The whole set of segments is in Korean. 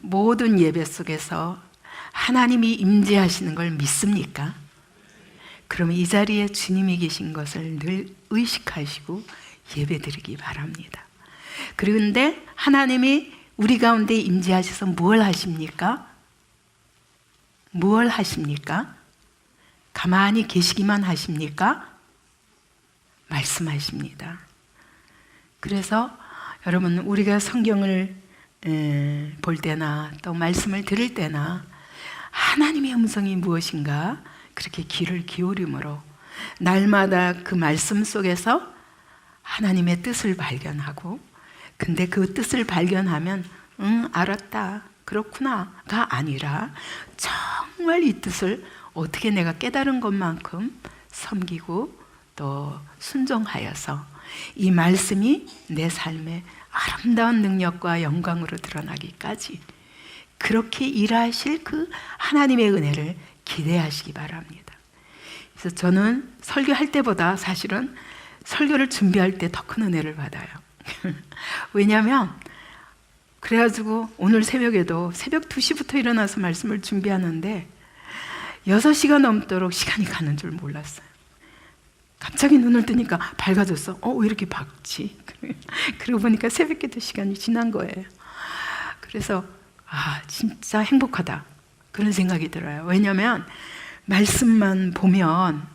모든 예배 속에서 하나님이 임재하시는 걸 믿습니까? 그러면 이 자리에 주님이 계신 것을 늘 의식하시고 예배드리기 바랍니다. 그런데 하나님이 우리 가운데 임재하셔서 뭘 하십니까? 뭘 하십니까? 가만히 계시기만 하십니까? 말씀하십니다. 그래서 여러분, 우리가 성경을 볼 때나 또 말씀을 들을 때나 하나님의 음성이 무엇인가 그렇게 귀를 기울임으로 날마다 그 말씀 속에서 하나님의 뜻을 발견하고, 근데 그 뜻을 발견하면 알았다, 그렇구나가 아니라 정말 이 뜻을 어떻게 내가 깨달은 것만큼 섬기고 또 순종하여서 이 말씀이 내 삶에 아름다운 능력과 영광으로 드러나기까지 그렇게 일하실 그 하나님의 은혜를 기대하시기 바랍니다. 그래서 저는 설교할 때보다 사실은 설교를 준비할 때 더 큰 은혜를 받아요. 왜냐하면 그래가지고 오늘 새벽에도 새벽 2시부터 일어나서 말씀을 준비하는데 6시가 넘도록 시간이 가는 줄 몰랐어요. 갑자기 눈을 뜨니까 밝아졌어. 왜 이렇게 밝지? 그러고 보니까 새벽기도 시간이 지난 거예요. 그래서 진짜 행복하다, 그런 생각이 들어요. 왜냐하면 말씀만 보면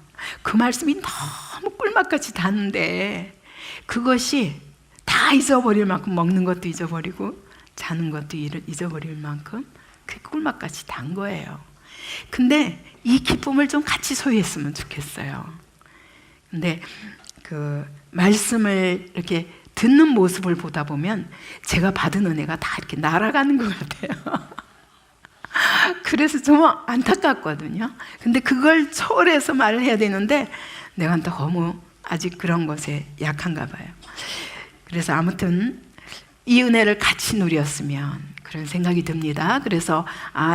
그 말씀이 너무 꿀맛같이 다는데 그것이 다 잊어버릴 만큼, 먹는 것도 잊어버리고 자는 것도 잊어버릴 만큼 그 꿀맛같이 단 거예요. 근데 이 기쁨을 좀 같이 소유했으면 좋겠어요. 근데 그 말씀을 이렇게 듣는 모습을 보다 보면 제가 받은 은혜가 다 이렇게 날아가는 것 같아요. 그래서 좀 안타깝거든요. 근데 그걸 초월해서 말을 해야 되는데 내가 너무 아직 그런 것에 약한가 봐요. 그래서 아무튼 이 은혜를 같이 누렸으면 그런 생각이 듭니다. 그래서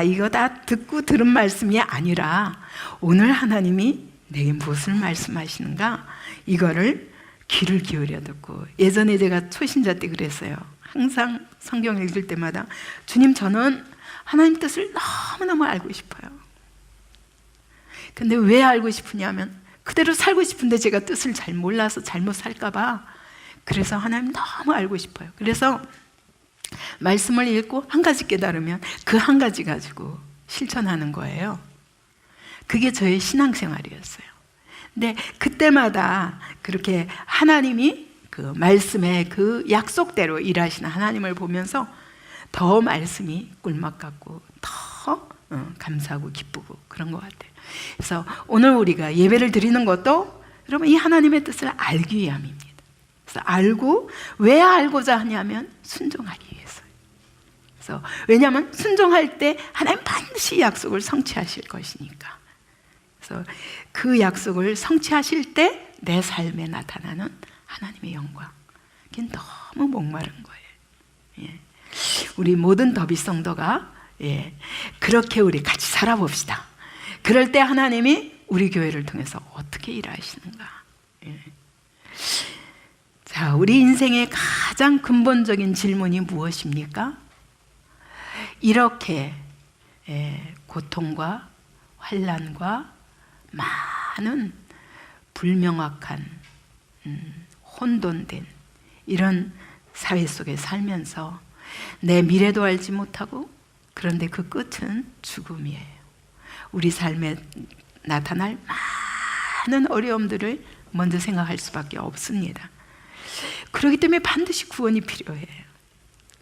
이거 다 듣고 들은 말씀이 아니라 오늘 하나님이 내게 무엇을 말씀하시는가, 이거를 귀를 기울여 듣고. 예전에 제가 초신자 때 그랬어요. 항상 성경 읽을 때마다 주님, 저는 하나님 뜻을 너무너무 알고 싶어요. 근데 왜 알고 싶으냐면 그대로 살고 싶은데 제가 뜻을 잘 몰라서 잘못 살까 봐. 그래서 하나님 너무 알고 싶어요. 그래서 말씀을 읽고 한 가지 깨달으면 그 한 가지 가지고 실천하는 거예요. 그게 저의 신앙생활이었어요. 근데 그때마다 그렇게 하나님이 그 말씀의 그 약속대로 일하시는 하나님을 보면서 더 말씀이 꿀맛 같고 더 감사하고 기쁘고 그런 것 같아요. 그래서 오늘 우리가 예배를 드리는 것도 여러분 이 하나님의 뜻을 알기 위함입니다. 그래서 알고, 왜 알고자 하냐면 순종하기 위해서요. 그래서 왜냐하면 순종할 때 하나님 반드시 약속을 성취하실 것이니까. 그래서 그 약속을 성취하실 때 내 삶에 나타나는 하나님의 영광, 그게 너무 목마른 거예요. 예. 우리 모든 더비 성도가 그렇게 우리 같이 살아봅시다. 그럴 때 하나님이 우리 교회를 통해서 어떻게 일하시는가. 자, 우리 인생의 가장 근본적인 질문이 무엇입니까? 이렇게 고통과 환난과 많은 불명확한 혼돈된 이런 사회 속에 살면서 내 미래도 알지 못하고, 그런데 그 끝은 죽음이에요. 우리 삶에 나타날 많은 어려움들을 먼저 생각할 수밖에 없습니다. 그렇기 때문에 반드시 구원이 필요해요.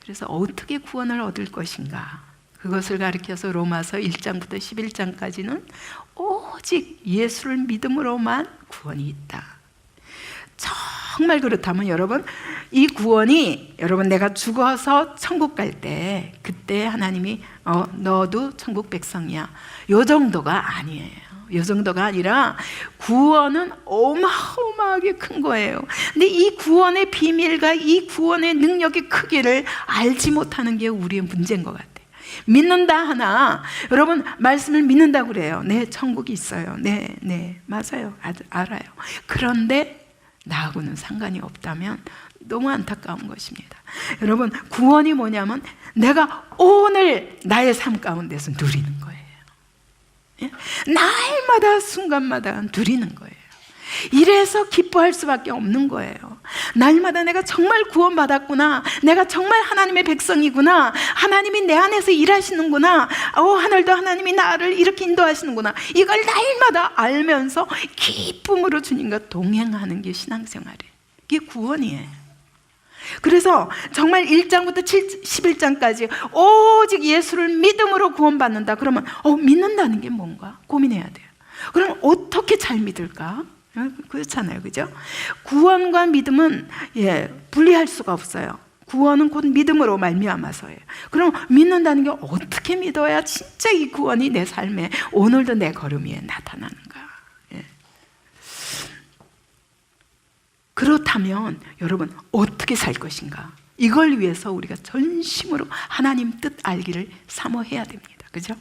그래서 어떻게 구원을 얻을 것인가, 그것을 가리켜서 로마서 1장부터 11장까지는 오직 예수를 믿음으로만 구원이 있다. 정말 그렇다면 여러분, 이 구원이 여러분 내가 죽어서 천국 갈 때 그때 하나님이 너도 천국 백성이야, 요 정도가 아니에요. 요 정도가 아니라 구원은 어마어마하게 큰 거예요. 근데 이 구원의 비밀과 이 구원의 능력의 크기를 알지 못하는 게 우리의 문제인 것 같아요. 믿는다 하나, 여러분 말씀을 믿는다고 그래요. 네, 천국이 있어요. 네, 맞아요. 알아요. 그런데 나하고는 상관이 없다면 너무 안타까운 것입니다. 여러분, 구원이 뭐냐면 내가 오늘 나의 삶 가운데서 누리는 거예요. 예? 날마다 순간마다 누리는 거예요. 이래서 기뻐할 수밖에 없는 거예요. 날마다 내가 정말 구원받았구나, 내가 정말 하나님의 백성이구나, 하나님이 내 안에서 일하시는구나, 하늘도 하나님이 나를 이렇게 인도하시는구나, 이걸 날마다 알면서 기쁨으로 주님과 동행하는 게 신앙생활이에요. 이게 구원이에요. 그래서 정말 1장부터 11장까지 오직 예수를 믿음으로 구원받는다 그러면 믿는다는 게 뭔가 고민해야 돼요. 그럼 어떻게 잘 믿을까? 그렇잖아요, 그죠? 구원과 믿음은 분리할 수가 없어요. 구원은 곧 믿음으로 말미암아서예요. 그럼 믿는다는 게 어떻게 믿어야 진짜 이 구원이 내 삶에 오늘도 내 걸음 위에 나타나는가? 그렇다면 여러분 어떻게 살 것인가? 이걸 위해서 우리가 전심으로 하나님 뜻 알기를 사모해야 됩니다. 그죠?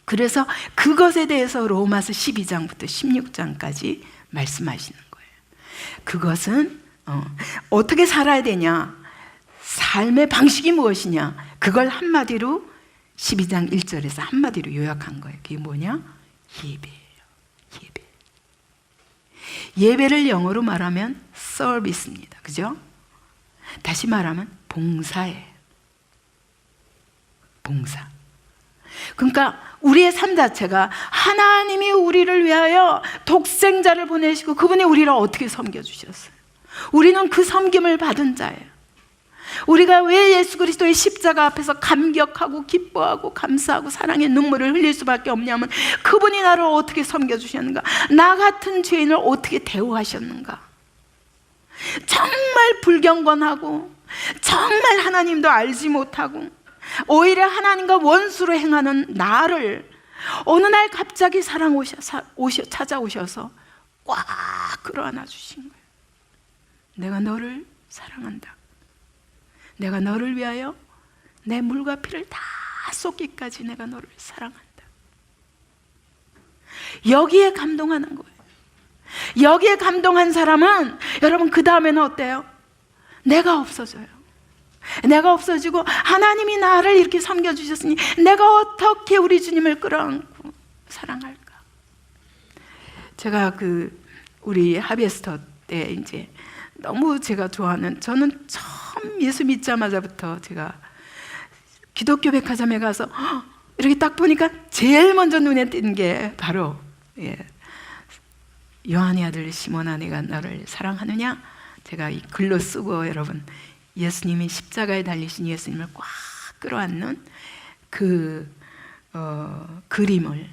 그래서 그것에 대해서 로마서 12장부터 16장까지 말씀하시는 거예요. 그것은 어떻게 살아야 되냐, 삶의 방식이 무엇이냐, 그걸 한마디로 12장 1절에서 한마디로 요약한 거예요. 그게 뭐냐? 예배예요. 예배. 예배를 영어로 말하면 서비스입니다. 그죠? 다시 말하면 봉사예요. 봉사. 그러니까 우리의 삶 자체가 하나님이 우리를 위하여 독생자를 보내시고 그분이 우리를 어떻게 섬겨주셨어요. 우리는 그 섬김을 받은 자예요. 우리가 왜 예수 그리스도의 십자가 앞에서 감격하고 기뻐하고 감사하고 사랑의 눈물을 흘릴 수밖에 없냐면 그분이 나를 어떻게 섬겨주셨는가, 나 같은 죄인을 어떻게 대우하셨는가. 정말 불경건하고 정말 하나님도 알지 못하고 오히려 하나님과 원수로 행하는 나를 어느 날 갑자기 찾아오셔서 꽉 끌어안아 주신 거예요. 내가 너를 사랑한다. 내가 너를 위하여 내 물과 피를 다 쏟기까지 내가 너를 사랑한다. 여기에 감동하는 거예요. 여기에 감동한 사람은 여러분 그 다음에는 어때요? 내가 없어져요. 내가 없어지고 하나님이 나를 이렇게 섬겨주셨으니 내가 어떻게 우리 주님을 끌어안고 사랑할까? 제가 우리 하베스터 때 이제 너무 제가 좋아하는, 저는 처음 예수 믿자마자부터 제가 기독교 백화점에 가서 이렇게 딱 보니까 제일 먼저 눈에 띈 게 바로 요한의 아들 시몬아 내가 너를 사랑하느냐, 제가 이 글로 쓰고 여러분 예수님이 십자가에 달리신 예수님을 꽉 끌어안는 그 그림을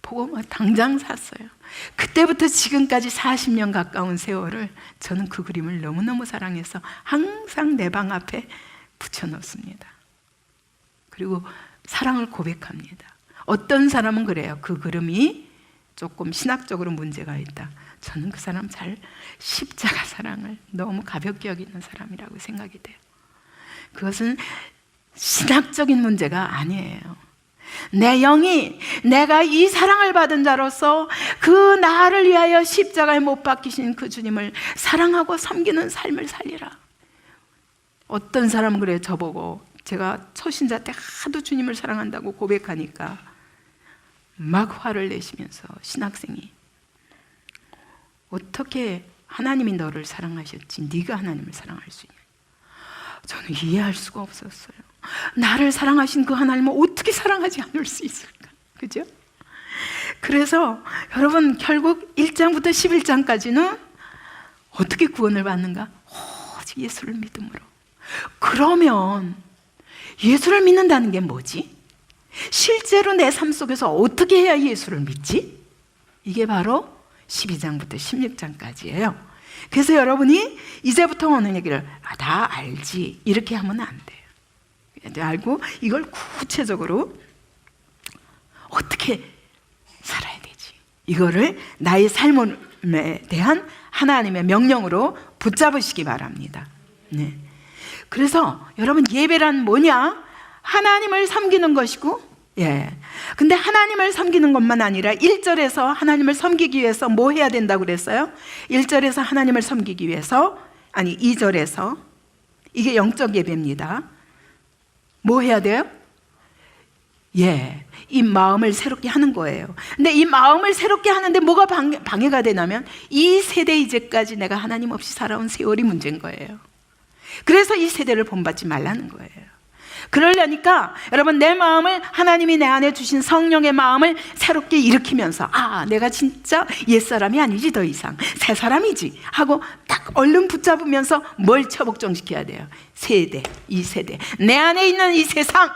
보고 당장 샀어요. 그때부터 지금까지 40년 가까운 세월을 저는 그 그림을 너무너무 사랑해서 항상 내 방 앞에 붙여놓습니다. 그리고 사랑을 고백합니다. 어떤 사람은 그래요. 그 그림이 조금 신학적으로 문제가 있다. 저는 그 사람 십자가 사랑을 너무 가볍게 여기는 사람이라고 생각이 돼요. 그것은 신학적인 문제가 아니에요. 내 영이 내가 이 사랑을 받은 자로서 그 나를 위하여 십자가에 못 박히신 그 주님을 사랑하고 섬기는 삶을 살리라. 어떤 사람은 그래요. 저보고 제가 초신자 때 하도 주님을 사랑한다고 고백하니까 막 화를 내시면서 신학생이 어떻게 하나님이 너를 사랑하셨지 네가 하나님을 사랑할 수 있냐. 저는 이해할 수가 없었어요. 나를 사랑하신 그 하나님을 어떻게 사랑하지 않을 수 있을까? 그죠? 그래서 여러분 결국 1장부터 11장까지는 어떻게 구원을 받는가? 오직 예수를 믿음으로. 그러면 예수를 믿는다는 게 뭐지? 실제로 내 삶 속에서 어떻게 해야 예수를 믿지? 이게 바로 12장부터 16장까지예요. 그래서 여러분이 이제부터 오는 얘기를 다 알지 이렇게 하면 안 돼요. 알고 이걸 구체적으로 어떻게 살아야 되지? 이거를 나의 삶에 대한 하나님의 명령으로 붙잡으시기 바랍니다. 네. 그래서 여러분 예배란 뭐냐? 하나님을 섬기는 것이고, 근데 하나님을 섬기는 것만 아니라 1절에서 하나님을 섬기기 위해서 뭐 해야 된다고 그랬어요? 1절에서 하나님을 섬기기 위해서 아니 2절에서 이게 영적 예배입니다. 뭐 해야 돼요? 예, 이 마음을 새롭게 하는 거예요. 근데 이 마음을 새롭게 하는데 뭐가 방해가 되냐면 이 세대 이제까지 내가 하나님 없이 살아온 세월이 문제인 거예요. 그래서 이 세대를 본받지 말라는 거예요. 그러려니까 여러분, 내 마음을, 하나님이 내 안에 주신 성령의 마음을 새롭게 일으키면서 내가 진짜 옛사람이 아니지, 더 이상 새 사람이지 하고 딱 얼른 붙잡으면서 뭘 처복종시켜야 돼요? 세대, 이 세대, 내 안에 있는 이 세상,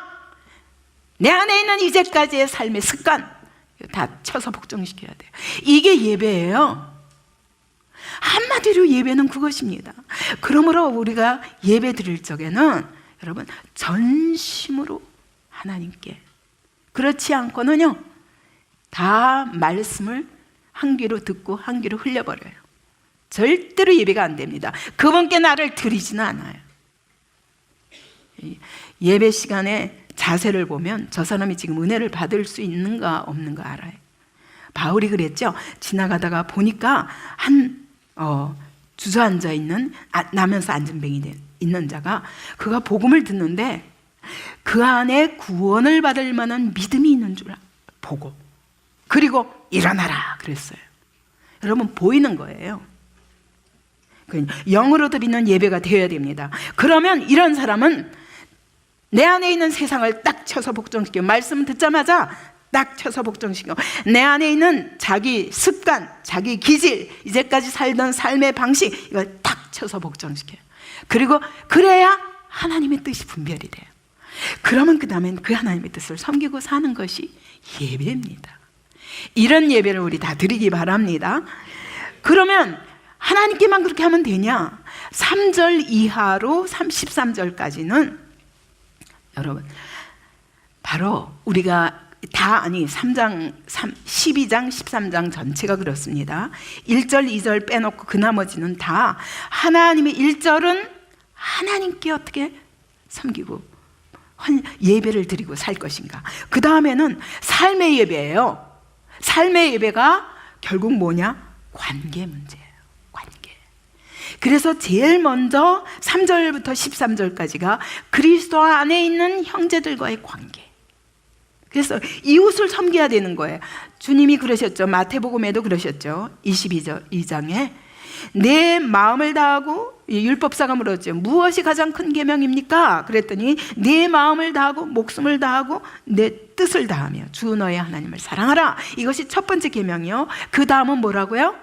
내 안에 있는 이제까지의 삶의 습관 다 쳐서 복종시켜야 돼요. 이게 예배예요. 한마디로 예배는 그것입니다. 그러므로 우리가 예배 드릴 적에는 여러분, 전심으로 하나님께, 그렇지 않고는요 다 말씀을 한 귀로 듣고 한 귀로 흘려버려요. 절대로 예배가 안 됩니다. 그분께 나를 드리지는 않아요. 예배 시간에 자세를 보면 저 사람이 지금 은혜를 받을 수 있는가 없는가 알아요. 바울이 그랬죠. 지나가다가 보니까 한 주저앉아 있는, 나면서 안전뱅이 있는 자가, 그가 복음을 듣는데 그 안에 구원을 받을 만한 믿음이 있는 줄 보고, 그리고 일어나라 그랬어요. 여러분, 보이는 거예요. 영으로 드리는 예배가 되어야 됩니다. 그러면 이런 사람은 내 안에 있는 세상을 딱 쳐서 복종시켜, 말씀 듣자마자 딱 쳐서 복종시켜, 내 안에 있는 자기 습관, 자기 기질, 이제까지 살던 삶의 방식, 이걸 딱 쳐서 복종시켜요. 그리고 그래야 하나님의 뜻이 분별이 돼요. 그러면 그 다음엔 그 하나님의 뜻을 섬기고 사는 것이 예배입니다. 이런 예배를 우리 다 드리기 바랍니다. 그러면 하나님께만 그렇게 하면 되냐? 3절 이하로 13절까지는 여러분, 바로 우리가 다, 아니 12장 13장 전체가 그렇습니다. 1절 2절 빼놓고 그 나머지는 다 하나님의, 1절은 하나님께 어떻게 섬기고 예배를 드리고 살 것인가, 그 다음에는 삶의 예배예요. 삶의 예배가 결국 뭐냐? 관계 문제예요. 관계. 그래서 제일 먼저 3절부터 13절까지가 그리스도 안에 있는 형제들과의 관계. 그래서 이웃을 섬겨야 되는 거예요. 주님이 그러셨죠. 마태복음에도 그러셨죠. 22장에 내 마음을 다하고, 율법사가 물었죠. 무엇이 가장 큰 계명입니까? 그랬더니 내 마음을 다하고 목숨을 다하고 내 뜻을 다하며 주 너의 하나님을 사랑하라. 이것이 첫 번째 계명이요. 그 다음은 뭐라고요?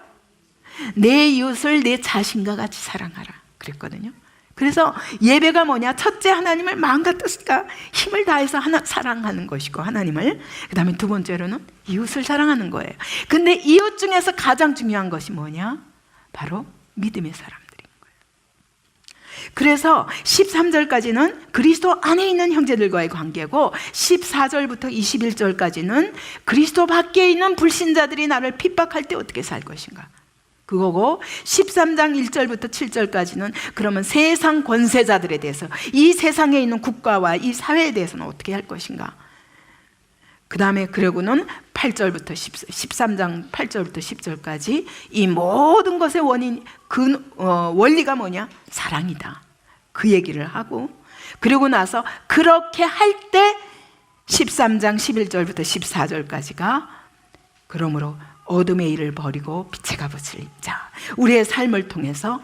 내 이웃을 내 자신과 같이 사랑하라 그랬거든요. 그래서 예배가 뭐냐? 첫째, 하나님을 마음과 뜻과 힘을 다해서 사랑하는 것이고, 하나님을. 그 다음에 두 번째로는 이웃을 사랑하는 거예요. 근데 이웃 중에서 가장 중요한 것이 뭐냐? 바로 믿음의 사람들인 거예요. 그래서 13절까지는 그리스도 안에 있는 형제들과의 관계고, 14절부터 21절까지는 그리스도 밖에 있는 불신자들이 나를 핍박할 때 어떻게 살 것인가, 그거고, 13장 1절부터 7절까지는 그러면 세상 권세자들에 대해서, 이 세상에 있는 국가와 이 사회에 대해서는 어떻게 할 것인가. 그 다음에 그러고는 8절부터 13장 8절부터 10절까지 이 모든 것의 원인, 원리가 뭐냐? 사랑이다. 그 얘기를 하고, 그리고 나서 그렇게 할 때 13장 11절부터 14절까지가 그러므로 어둠의 일을 버리고 빛의 갑옷을 입자. 우리의 삶을 통해서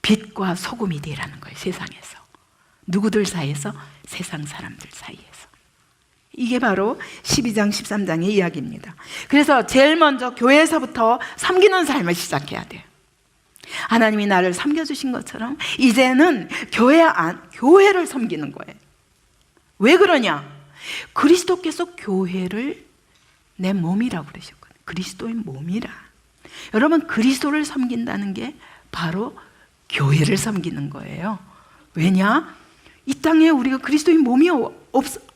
빛과 소금이 되라는 거예요. 세상에서. 누구들 사이에서? 세상 사람들 사이에서. 이게 바로 12장 13장의 이야기입니다. 그래서 제일 먼저 교회에서부터 섬기는 삶을 시작해야 돼요. 하나님이 나를 섬겨주신 것처럼 이제는 교회를 섬기는 거예요. 왜 그러냐? 그리스도께서 교회를 내 몸이라고 그러셨거든요. 그리스도의 몸이라. 여러분, 그리스도를 섬긴다는 게 바로 교회를 섬기는 거예요. 왜냐? 이 땅에 우리가 그리스도의 몸이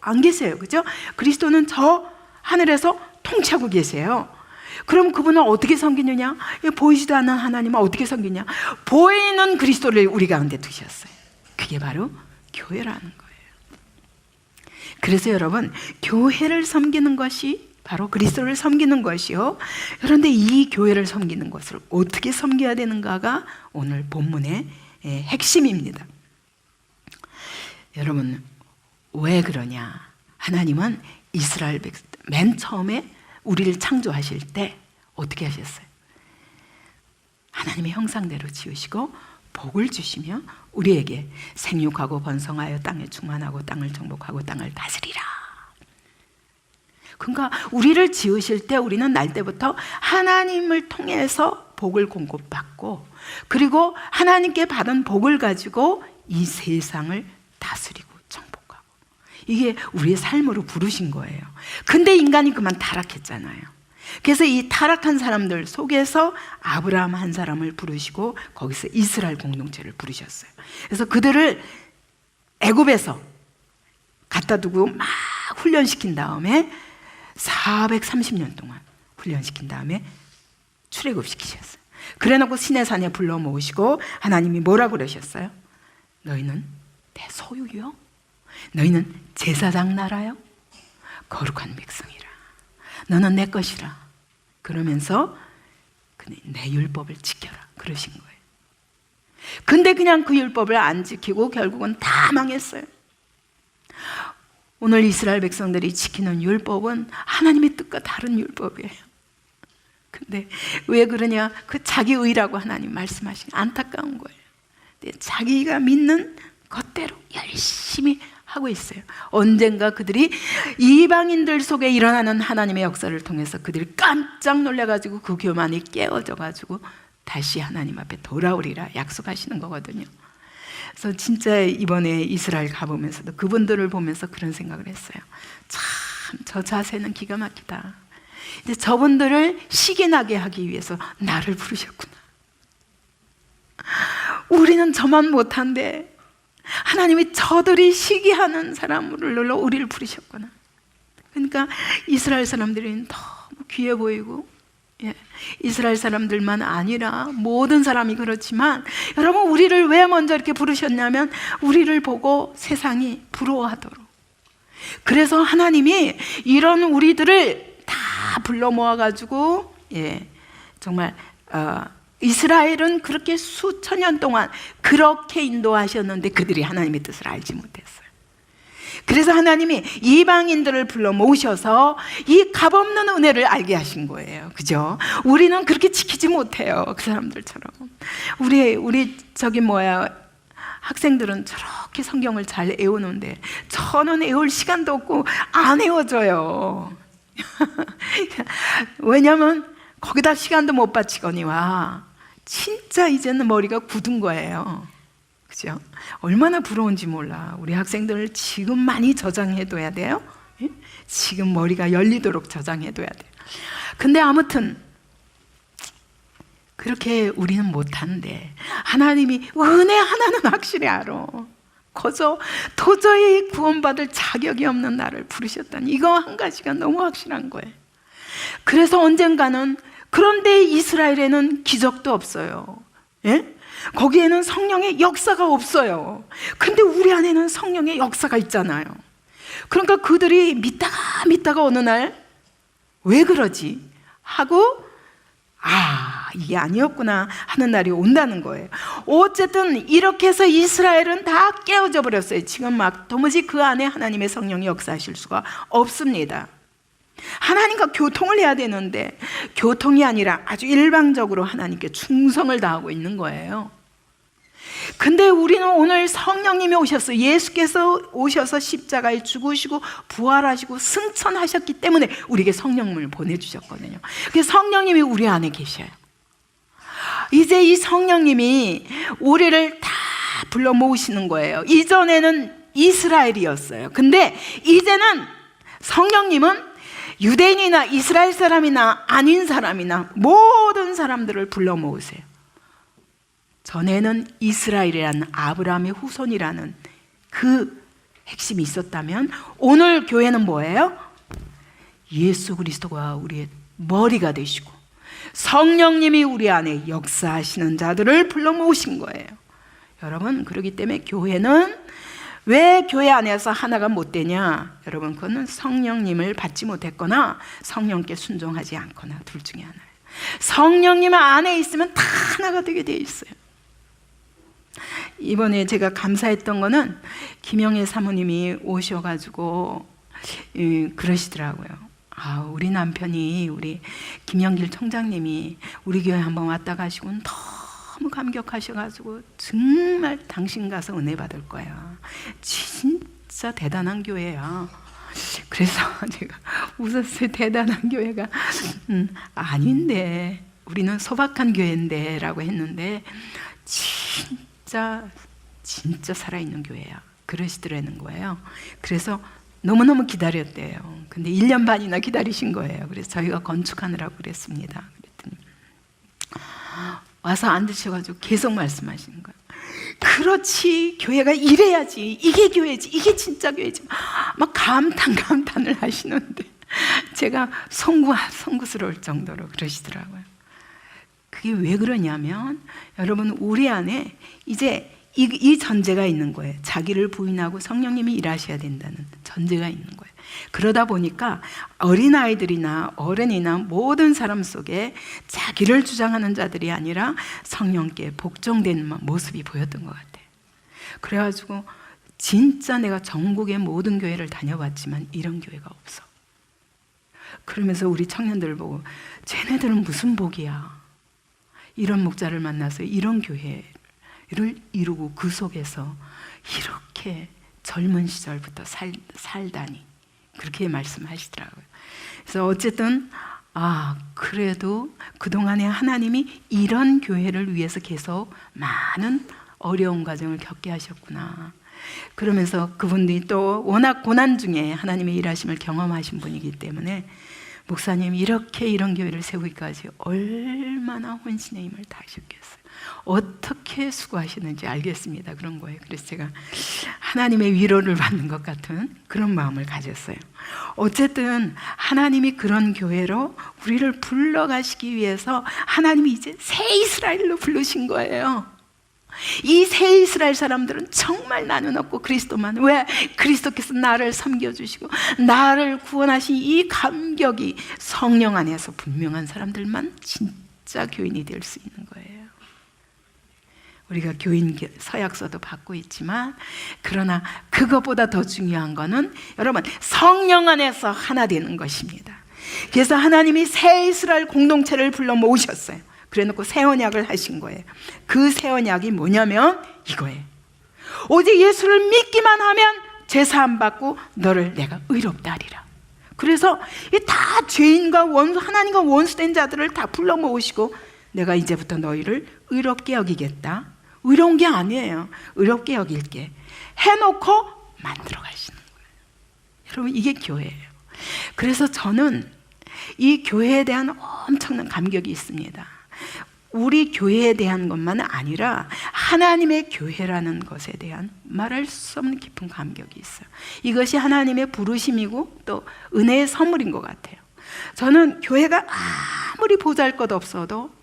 안 계세요. 그죠? 그리스도는 저 하늘에서 통치하고 계세요. 그럼 그분을 어떻게 섬기느냐? 보이지도 않는 하나님을 어떻게 섬기냐? 보이는 그리스도를 우리 가운데 두셨어요. 그게 바로 교회라는 거예요. 그래서 여러분, 교회를 섬기는 것이 바로 그리스도를 섬기는 것이요. 그런데 이 교회를 섬기는 것을 어떻게 섬겨야 되는가가 오늘 본문의 핵심입니다. 여러분, 왜 그러냐? 하나님은 이스라엘 백성 맨 처음에 우리를 창조하실 때 어떻게 하셨어요? 하나님의 형상대로 지으시고 복을 주시며 우리에게 생육하고 번성하여 땅에 충만하고 땅을 정복하고 땅을 다스리라. 그러니까 우리를 지으실 때 우리는 날 때부터 하나님을 통해서 복을 공급받고, 그리고 하나님께 받은 복을 가지고 이 세상을 다스리고 정복하고, 이게 우리의 삶으로 부르신 거예요. 근데 인간이 그만 타락했잖아요. 그래서 이 타락한 사람들 속에서 아브라함 한 사람을 부르시고 거기서 이스라엘 공동체를 부르셨어요. 그래서 그들을 애굽에서 갖다 두고 막 훈련시킨 다음에 430년 동안 훈련시킨 다음에 출애굽시키셨어요. 그래놓고 시내산에 불러 모으시고 하나님이 뭐라고 그러셨어요? 너희는 내 소유요, 너희는 제사장 나라요, 거룩한 백성이라, 너는 내 것이라. 그러면서 내 율법을 지켜라 그러신 거예요. 근데 그냥 그 율법을 안 지키고 결국은 다 망했어요. 오늘 이스라엘 백성들이 지키는 율법은 하나님의 뜻과 다른 율법이에요. 근데 왜 그러냐? 그 자기의라고 하나님 말씀하신 안타까운 거예요. 자기가 믿는 것대로 열심히 하고 있어요. 언젠가 그들이 이방인들 속에 일어나는 하나님의 역사를 통해서 그들이 깜짝 놀라가지고 그 교만이 깨어져가지고 다시 하나님 앞에 돌아오리라 약속하시는 거거든요. 그래서 진짜 이번에 이스라엘 가보면서도 그분들을 보면서 그런 생각을 했어요. 참 저 자세는 기가 막히다. 이제 저분들을 시기나게 하기 위해서 나를 부르셨구나. 우리는 저만 못한데 하나님이 저들이 시기하는 사람을 눌러 우리를 부르셨구나. 그러니까 이스라엘 사람들이 너무 귀해 보이고, 이스라엘 사람들만 아니라 모든 사람이 그렇지만, 여러분 우리를 왜 먼저 이렇게 부르셨냐면 우리를 보고 세상이 부러워하도록. 그래서 하나님이 이런 우리들을 다 불러 모아가지고 정말 이스라엘은 그렇게 수천 년 동안 그렇게 인도하셨는데 그들이 하나님의 뜻을 알지 못했어요. 그래서 하나님이 이방인들을 불러 모으셔서 이 값없는 은혜를 알게 하신 거예요. 그죠? 우리는 그렇게 지키지 못해요. 그 사람들처럼. 우리 학생들은 저렇게 성경을 잘 외우는데 저는 외울 시간도 없고 안 외워져요. 왜냐면 거기다 시간도 못 바치거니와 진짜 이제는 머리가 굳은 거예요. 그죠? 얼마나 부러운지 몰라. 우리 학생들을 지금 많이 저장해둬야 돼요. 지금 머리가 열리도록 저장해둬야 돼요. 근데 아무튼 그렇게 우리는 못하는데 하나님이 은혜 하나는 확실히 알아. 거저 도저히 구원받을 자격이 없는 나를 부르셨다니, 이거 한 가지가 너무 확실한 거예요. 그래서 언젠가는, 그런데 이스라엘에는 기적도 없어요. 거기에는 성령의 역사가 없어요. 근데 우리 안에는 성령의 역사가 있잖아요. 그러니까 그들이 믿다가 어느 날 왜 그러지? 하고 이게 아니었구나 하는 날이 온다는 거예요. 어쨌든 이렇게 해서 이스라엘은 다 깨어져 버렸어요. 지금 막 도무지 그 안에 하나님의 성령이 역사하실 수가 없습니다. 하나님과 교통을 해야 되는데 교통이 아니라 아주 일방적으로 하나님께 충성을 다하고 있는 거예요. 근데 우리는 오늘 성령님이 오셨어요. 예수께서 오셔서 십자가에 죽으시고 부활하시고 승천하셨기 때문에 우리에게 성령님을 보내주셨거든요. 그래서 성령님이 우리 안에 계셔요. 이제 이 성령님이 우리를 다 불러 모으시는 거예요. 이전에는 이스라엘이었어요. 근데 이제는 성령님은 유대인이나 이스라엘 사람이나 아닌 사람이나 모든 사람들을 불러 모으세요. 전에는 이스라엘이라는 아브라함의 후손이라는 그 핵심이 있었다면 오늘 교회는 뭐예요? 예수 그리스도가 우리의 머리가 되시고 성령님이 우리 안에 역사하시는 자들을 불러 모으신 거예요. 여러분, 그렇기 때문에 교회는 왜 교회 안에서 하나가 못 되냐? 여러분, 그거는 성령님을 받지 못했거나 성령께 순종하지 않거나 둘 중에 하나예요. 성령님 안에 있으면 다 하나가 되게 돼 있어요. 이번에 제가 감사했던 거는 김영애 사모님이 오셔가지고 그러시더라고요. 우리 남편이, 우리 김영길 총장님이 우리 교회 한번 왔다 가시고 너무 감격하셔가지고 정말 당신 가서 은혜 받을 거야. 진짜 대단한 교회야. 그래서 제가 웃었어요. 대단한 교회가 아닌데, 우리는 소박한 교회인데 라고 했는데 진짜 살아있는 교회야 그러시더라는 거예요. 그래서 너무너무 기다렸대요. 근데 1년 반이나 기다리신 거예요. 그래서 저희가 건축하느라고 그랬습니다. 그랬더니 와서 앉으셔가지고 계속 말씀하시는 거예요. 그렇지, 교회가 이래야지, 이게 교회지, 이게 진짜 교회지, 막 감탄을 하시는데 제가 송구스러울 정도로 그러시더라고요. 그게 왜 그러냐면, 여러분, 우리 안에 이제 이 전제가 있는 거예요. 자기를 부인하고 성령님이 일하셔야 된다는 전제가 있는 거예요. 그러다 보니까 어린아이들이나 어른이나 모든 사람 속에 자기를 주장하는 자들이 아니라 성령께 복종되는 모습이 보였던 것 같아요. 그래가지고 진짜 내가 전국의 모든 교회를 다녀봤지만 이런 교회가 없어. 그러면서 우리 청년들을 보고 쟤네들은 무슨 복이야, 이런 목자를 만나서 이런 교회를 이루고 그 속에서 이렇게 젊은 시절부터 살다니, 그렇게 말씀하시더라고요. 그래서 어쨌든 그래도 그동안에 하나님이 이런 교회를 위해서 계속 많은 어려운 과정을 겪게 하셨구나. 그러면서 그분들이 또 워낙 고난 중에 하나님의 일하심을 경험하신 분이기 때문에 목사님 이렇게 이런 교회를 세우기까지 얼마나 혼신의 힘을 다하셨겠어요. 어떻게 수고하시는지 알겠습니다. 그런 거예요. 그래서 제가 하나님의 위로를 받는 것 같은 그런 마음을 가졌어요. 어쨌든 하나님이 그런 교회로 우리를 불러가시기 위해서 하나님이 이제 새 이스라엘로 부르신 거예요. 이 새 이스라엘 사람들은 정말 나는 없고 그리스도만, 왜? 그리스도께서 나를 섬겨주시고 나를 구원하신 이 감격이 성령 안에서 분명한 사람들만 진짜 교인이 될 수 있는 거예요. 우리가 교인 서약서도 받고 있지만, 그러나 그것보다 더 중요한 거는 여러분 성령 안에서 하나 되는 것입니다. 그래서 하나님이 새 이스라엘 공동체를 불러 모으셨어요. 그래놓고 새 언약을 하신 거예요. 그 새 언약이 뭐냐면 이거예요. 오직 예수를 믿기만 하면 제사함 받고 너를 내가 의롭다 하리라. 그래서 다 죄인과 하나님과 원수된 자들을 다 불러 모으시고 내가 이제부터 너희를 의롭게 여기겠다. 의로운 게 아니에요. 의롭게 여길게 해놓고 만들어 가시는 거예요. 여러분, 이게 교회예요. 그래서 저는 이 교회에 대한 엄청난 감격이 있습니다. 우리 교회에 대한 것만 아니라 하나님의 교회라는 것에 대한 말할 수 없는 깊은 감격이 있어요. 이것이 하나님의 부르심이고 또 은혜의 선물인 것 같아요. 저는 교회가 아무리 보잘것없어도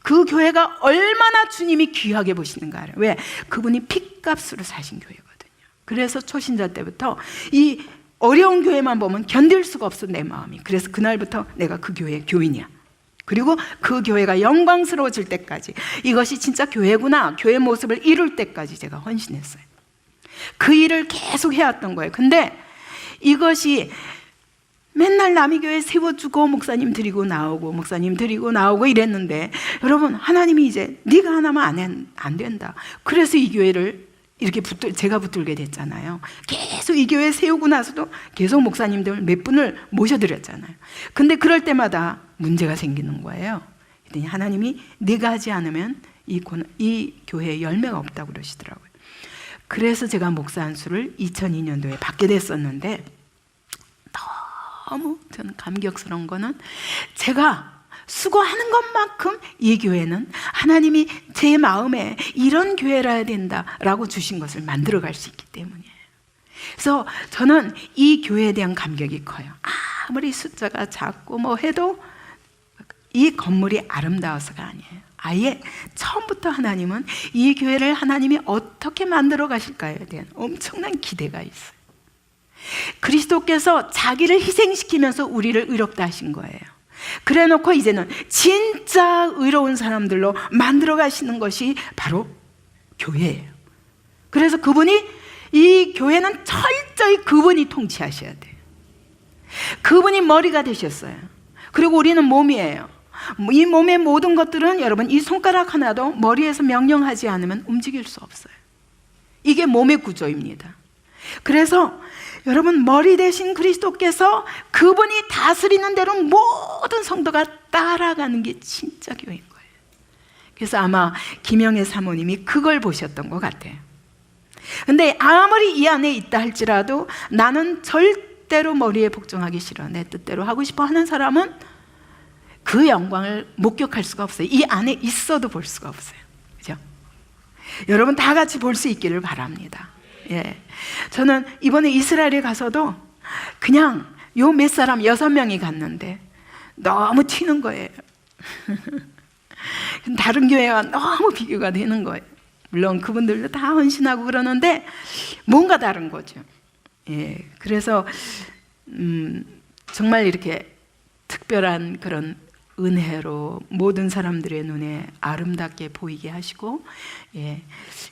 그 교회가 얼마나 주님이 귀하게 보시는가 알아요. 왜? 그분이 핏값으로 사신 교회거든요. 그래서 초신자 때부터 이 어려운 교회만 보면 견딜 수가 없어, 내 마음이. 그래서 그날부터 내가 그 교회의 교인이야. 그리고 그 교회가 영광스러워질 때까지, 이것이 진짜 교회구나, 교회 모습을 이룰 때까지 제가 헌신했어요. 그 일을 계속 해왔던 거예요. 근데 이것이 맨날 남의 교회 세워주고 목사님 드리고 나오고 목사님 드리고 나오고 이랬는데, 여러분, 하나님이 이제 네가 하나면 안 된다. 그래서 이 교회를 이렇게 제가 붙들게 됐잖아요. 계속 이 교회 세우고 나서도 계속 목사님들 몇 분을 모셔드렸잖아요. 근데 그럴 때마다 문제가 생기는 거예요. 그랬더니 하나님이 네가 하지 않으면 이 교회에 열매가 없다고 그러시더라고요. 그래서 제가 목사 안수를 2002년도에 받게 됐었는데, 너무 저는 감격스러운 거는 제가 수고하는 것만큼 이 교회는 하나님이 제 마음에 이런 교회라야 된다라고 주신 것을 만들어갈 수 있기 때문이에요. 그래서 저는 이 교회에 대한 감격이 커요. 아무리 숫자가 작고 뭐 해도 이 건물이 아름다워서가 아니에요. 아예 처음부터 하나님은 이 교회를 하나님이 어떻게 만들어 가실까에 대한 엄청난 기대가 있어요. 그리스도께서 자기를 희생시키면서 우리를 의롭다 하신 거예요. 그래 놓고 이제는 진짜 의로운 사람들로 만들어 가시는 것이 바로 교회예요. 그래서 그분이, 이 교회는 철저히 그분이 통치하셔야 돼요. 그분이 머리가 되셨어요. 그리고 우리는 몸이에요. 이 몸의 모든 것들은 여러분, 이 손가락 하나도 머리에서 명령하지 않으면 움직일 수 없어요. 이게 몸의 구조입니다. 그래서 여러분, 머리 대신 그리스도께서 그분이 다스리는 대로 모든 성도가 따라가는 게 진짜 교회인 거예요. 그래서 아마 김영애 사모님이 그걸 보셨던 것 같아요. 근데 아무리 이 안에 있다 할지라도 나는 절대로 머리에 복종하기 싫어, 내 뜻대로 하고 싶어 하는 사람은 그 영광을 목격할 수가 없어요. 이 안에 있어도 볼 수가 없어요. 그죠? 여러분 다 같이 볼 수 있기를 바랍니다. 예. 저는 이번에 이스라엘에 가서도 그냥 요 몇 사람 6명이 갔는데 너무 튀는 거예요. 다른 교회와 너무 비교가 되는 거예요. 물론 그분들도 다 헌신하고 그러는데 뭔가 다른 거죠. 예. 그래서 정말 이렇게 특별한 그런 은혜로 모든 사람들의 눈에 아름답게 보이게 하시고, 예,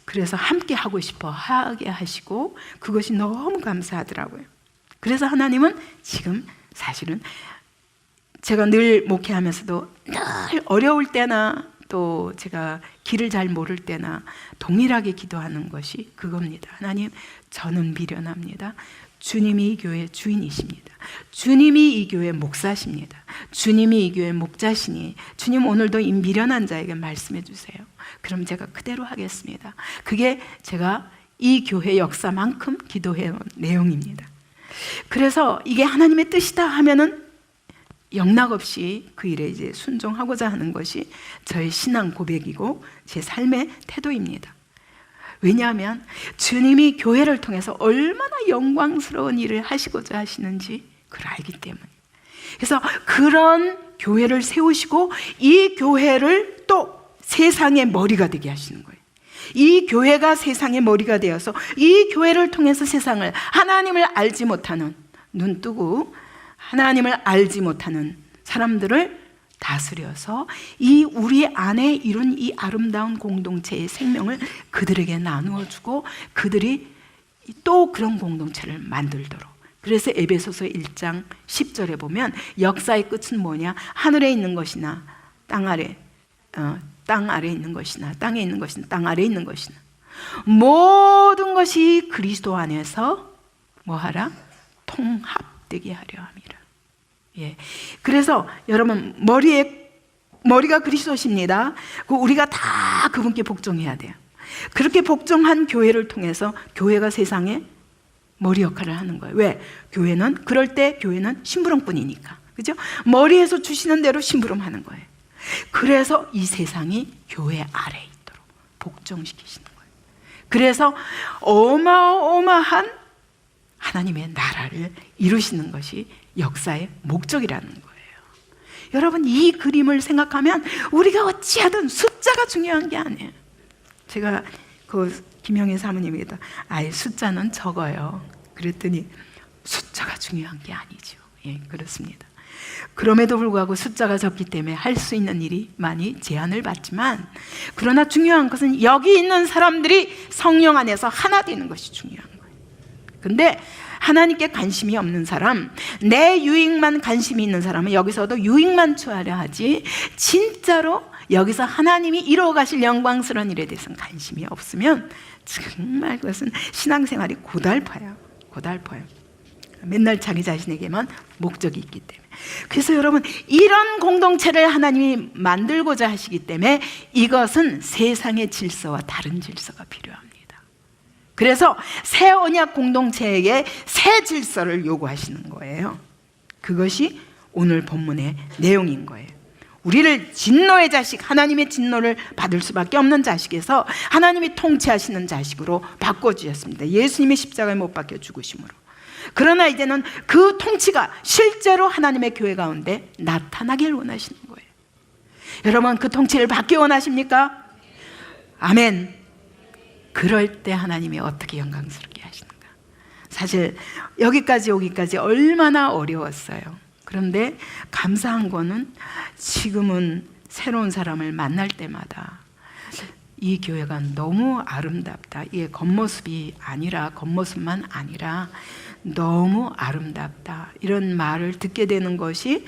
그래서 함께 하고 싶어 하게 하시고, 그것이 너무 감사하더라고요. 그래서 하나님은 지금 사실은 제가 늘 목회하면서도 늘 어려울 때나 또 제가 길을 잘 모를 때나 동일하게 기도하는 것이 그겁니다. 하나님, 저는 미련합니다. 주님이 이 교회의 주인이십니다. 주님이 이 교회의 목사십니다. 주님이 이 교회의 목자시니 주님 오늘도 이 미련한 자에게 말씀해 주세요. 그럼 제가 그대로 하겠습니다. 그게 제가 이 교회 역사만큼 기도해온 내용입니다. 그래서 이게 하나님의 뜻이다 하면은 영락없이 그 일에 이제 순종하고자 하는 것이 저의 신앙 고백이고 제 삶의 태도입니다. 왜냐하면 주님이 교회를 통해서 얼마나 영광스러운 일을 하시고자 하시는지 그걸 알기 때문에. 그래서 그런 교회를 세우시고 이 교회를 또 세상의 머리가 되게 하시는 거예요. 이 교회가 세상의 머리가 되어서 이 교회를 통해서 세상을, 하나님을 알지 못하는, 눈 뜨고 하나님을 알지 못하는 사람들을 다스려서 이 우리 안에 이룬 이 아름다운 공동체의 생명을 그들에게 나누어 주고 그들이 또 그런 공동체를 만들도록. 그래서 에베소서 1장 10절에 보면 역사의 끝은 뭐냐? 하늘에 있는 것이나 땅 아래, 땅 아래 있는 것이나 땅에 있는 것이나 땅 아래 있는 것이나 모든 것이 그리스도 안에서 뭐하라? 통합되게 하려 함이라. 예. 그래서 여러분 머리가 그리스도십니다. 우리가 다 그분께 복종해야 돼요. 그렇게 복종한 교회를 통해서 교회가 세상에 머리 역할을 하는 거예요. 왜? 교회는 그럴 때 교회는 심부름꾼이니까. 그죠? 머리에서 주시는 대로 심부름하는 거예요. 그래서 이 세상이 교회 아래에 있도록 복종시키시는 거예요. 그래서 어마어마한 하나님의 나라를 이루시는 것이 역사의 목적이라는 거예요. 여러분 이 그림을 생각하면 우리가 어찌하든 숫자가 중요한 게 아니에요. 제가 그 김영애 사모님에게 아예 숫자는 적어요. 그랬더니 숫자가 중요한 게 아니죠. 예, 그렇습니다. 그럼에도 불구하고 숫자가 적기 때문에 할 수 있는 일이 많이 제한을 받지만, 그러나 중요한 것은 여기 있는 사람들이 성령 안에서 하나 되는 것이 중요한 거예요. 근데 하나님께 관심이 없는 사람, 내 유익만 관심이 있는 사람은 여기서도 유익만 추하려 하지 진짜로 여기서 하나님이 이루어 가실 영광스러운 일에 대해서는 관심이 없으면 정말 그것은 신앙생활이 고달파요. 고달파요. 맨날 자기 자신에게만 목적이 있기 때문에. 그래서 여러분 이런 공동체를 하나님이 만들고자 하시기 때문에 이것은 세상의 질서와 다른 질서가 필요합니다. 그래서 새 언약 공동체에게 새 질서를 요구하시는 거예요. 그것이 오늘 본문의 내용인 거예요. 우리를 진노의 자식, 하나님의 진노를 받을 수밖에 없는 자식에서 하나님이 통치하시는 자식으로 바꿔주셨습니다. 예수님의 십자가에 못 박혀 죽으심으로. 그러나 이제는 그 통치가 실제로 하나님의 교회 가운데 나타나길 원하시는 거예요. 여러분 그 통치를 받기 원하십니까? 아멘. 그럴 때 하나님이 어떻게 영광스럽게 하시는가. 사실 여기까지 오기까지 얼마나 어려웠어요. 그런데 감사한 거는 지금은 새로운 사람을 만날 때마다 이 교회가 너무 아름답다. 이게 겉모습만 아니라 너무 아름답다. 이런 말을 듣게 되는 것이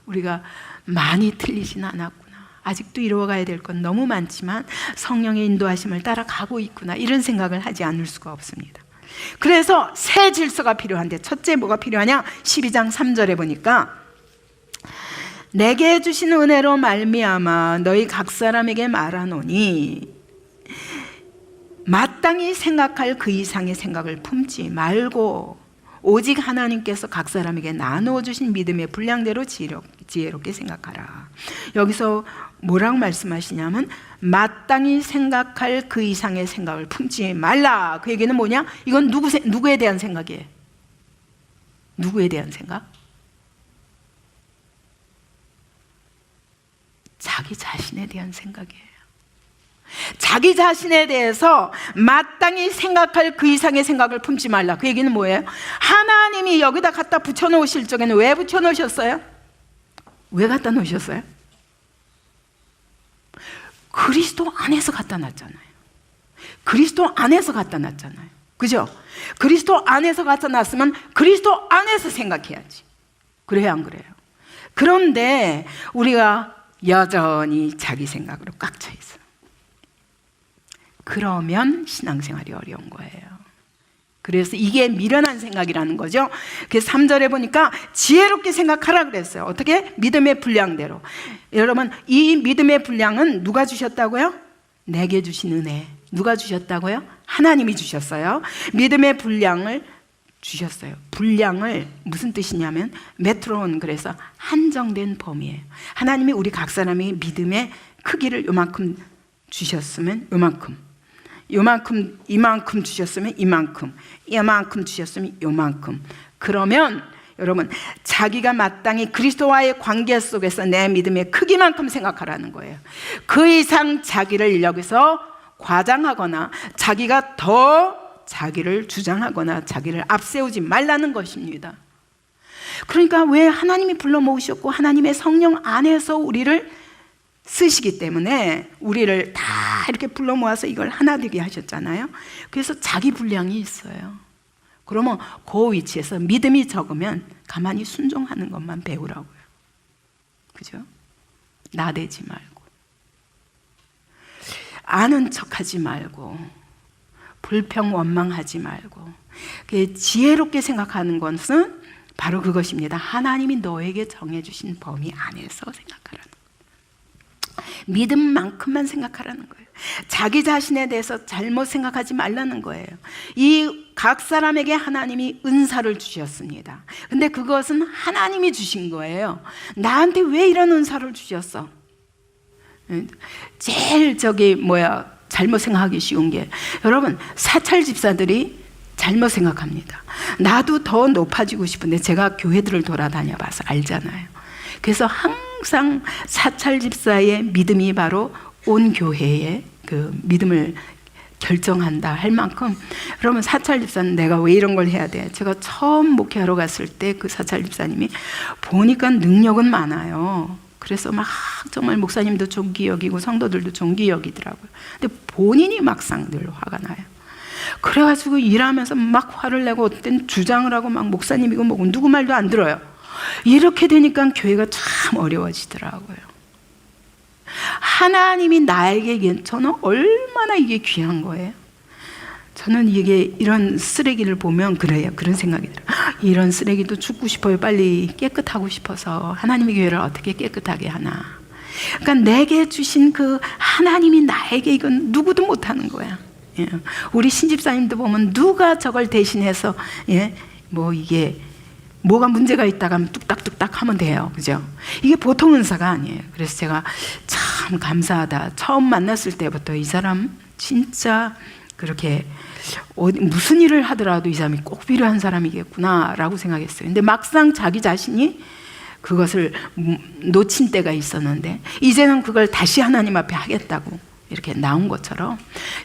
우리가 많이 틀리진 않았구나. 아직도 이루어가야 될 건 너무 많지만 성령의 인도하심을 따라가고 있구나. 이런 생각을 하지 않을 수가 없습니다. 그래서 새 질서가 필요한데 첫째 뭐가 필요하냐? 12장 3절에 보니까 내게 주신 은혜로 말미암아 너희 각 사람에게 말하노니 마땅히 생각할 그 이상의 생각을 품지 말고 오직 하나님께서 각 사람에게 나누어 주신 믿음의 분량대로 지혜롭게 생각하라. 여기서 뭐라고 말씀하시냐면 마땅히 생각할 그 이상의 생각을 품지 말라. 그 얘기는 뭐냐? 이건 누구에 대한 생각이에요? 누구에 대한 생각? 자기 자신에 대한 생각이에요. 자기 자신에 대해서 마땅히 생각할 그 이상의 생각을 품지 말라. 그 얘기는 뭐예요? 하나님이 여기다 갖다 붙여놓으실 적에는 왜 붙여놓으셨어요? 왜 갖다 놓으셨어요? 그리스도 안에서 갖다 놨잖아요. 그리스도 안에서 갖다 놨잖아요. 그죠? 그리스도 안에서 갖다 놨으면 그리스도 안에서 생각해야지. 그래야 안 그래요? 그런데 우리가 여전히 자기 생각으로 꽉 차 있어. 그러면 신앙생활이 어려운 거예요. 그래서 이게 미련한 생각이라는 거죠. 그래서 3절에 보니까 지혜롭게 생각하라 그랬어요. 어떻게? 믿음의 분량대로. 여러분, 이 믿음의 분량은 누가 주셨다고요? 내게 주신 은혜. 누가 주셨다고요? 하나님이 주셨어요. 믿음의 분량을 주셨어요. 분량을 무슨 뜻이냐면 메트론, 그래서 한정된 범위예요. 하나님이 우리 각 사람의 믿음의 크기를 요만큼 주셨으면 요만큼, 이만큼 주셨으면 이만큼 주셨으면 요만큼. 그러면 여러분, 자기가 마땅히 그리스도와의 관계 속에서 내 믿음의 크기만큼 생각하라는 거예요. 그 이상 자기를 여기서 과장하거나 자기가 더 자기를 주장하거나 자기를 앞세우지 말라는 것입니다. 그러니까 왜 하나님이 불러 모으셨고 하나님의 성령 안에서 우리를 쓰시기 때문에 우리를 다 이렇게 불러 모아서 이걸 하나 되게 하셨잖아요. 그래서 자기 분량이 있어요. 그러면 그 위치에서 믿음이 적으면 가만히 순종하는 것만 배우라고요. 그죠? 나대지 말고, 아는 척하지 말고, 불평 원망하지 말고. 지혜롭게 생각하는 것은 바로 그것입니다. 하나님이 너에게 정해주신 범위 안에서 생각하라는 거예요. 믿음만큼만 생각하라는 거예요. 자기 자신에 대해서 잘못 생각하지 말라는 거예요. 이 각 사람에게 하나님이 은사를 주셨습니다. 근데 그것은 하나님이 주신 거예요. 나한테 왜 이런 은사를 주셨어? 제일 잘못 생각하기 쉬운 게, 여러분, 사찰 집사들이 잘못 생각합니다. 나도 더 높아지고 싶은데, 제가 교회들을 돌아다녀 봐서 알잖아요. 그래서 항상 사찰 집사의 믿음이 바로 온 교회의 그 믿음을 결정한다 할 만큼, 그러면 사찰 집사는 내가 왜 이런 걸 해야 돼? 제가 처음 목회하러 갔을 때 그 사찰 집사님이 보니까 능력은 많아요. 그래서 막 정말 목사님도 존귀 여기고 성도들도 존귀 여기더라고요. 근데 본인이 막상 늘 화가 나요. 그래가지고 일하면서 막 화를 내고 어떤 주장을 하고 막 목사님이고 뭐고 누구 말도 안 들어요. 이렇게 되니까 교회가 참 어려워지더라고요. 하나님이 나에게, 저는 얼마나 이게 귀한 거예요. 저는 이런 쓰레기를 보면 그래요. 그런 생각이 들어요. 이런 쓰레기도 죽고 싶어요. 빨리 깨끗하고 싶어서. 하나님의 교회를 어떻게 깨끗하게 하나. 그러니까 내게 주신 그 하나님이 나에게, 이건 누구도 못하는 거야. 예. 우리 신집사님도 보면 누가 저걸 대신해서 이게 뭐가 문제가 있다가 하면 뚝딱뚝딱 하면 돼요. 그죠? 이게 보통 은사가 아니에요. 그래서 제가 참 감사하다. 처음 만났을 때부터 이 사람 진짜 그렇게 무슨 일을 하더라도 이 사람이 꼭 필요한 사람이겠구나 라고 생각했어요. 근데 막상 자기 자신이 그것을 놓친 때가 있었는데, 이제는 그걸 다시 하나님 앞에 하겠다고 이렇게 나온 것처럼,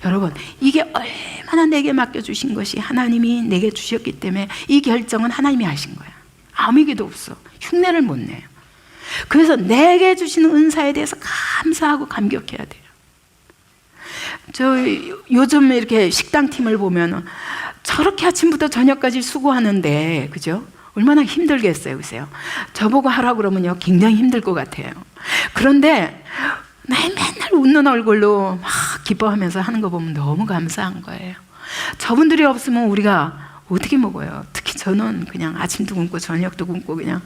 여러분, 이게 얼마나 내게 맡겨주신 것이 하나님이 내게 주셨기 때문에 이 결정은 하나님이 하신 거야. 아무에게도 없어. 흉내를 못 내요. 그래서 내게 주신 은사에 대해서 감사하고 감격해야 돼요. 저 요즘 이렇게 식당팀을 보면 저렇게 아침부터 저녁까지 수고하는데, 그죠? 얼마나 힘들겠어요, 그세요? 저보고 하라고 그러면요, 굉장히 힘들 것 같아요. 그런데 맨날 웃는 얼굴로 막 기뻐하면서 하는 거 보면 너무 감사한 거예요. 저분들이 없으면 우리가 어떻게 먹어요? 특히 저는 그냥 아침도 굶고 저녁도 굶고 그냥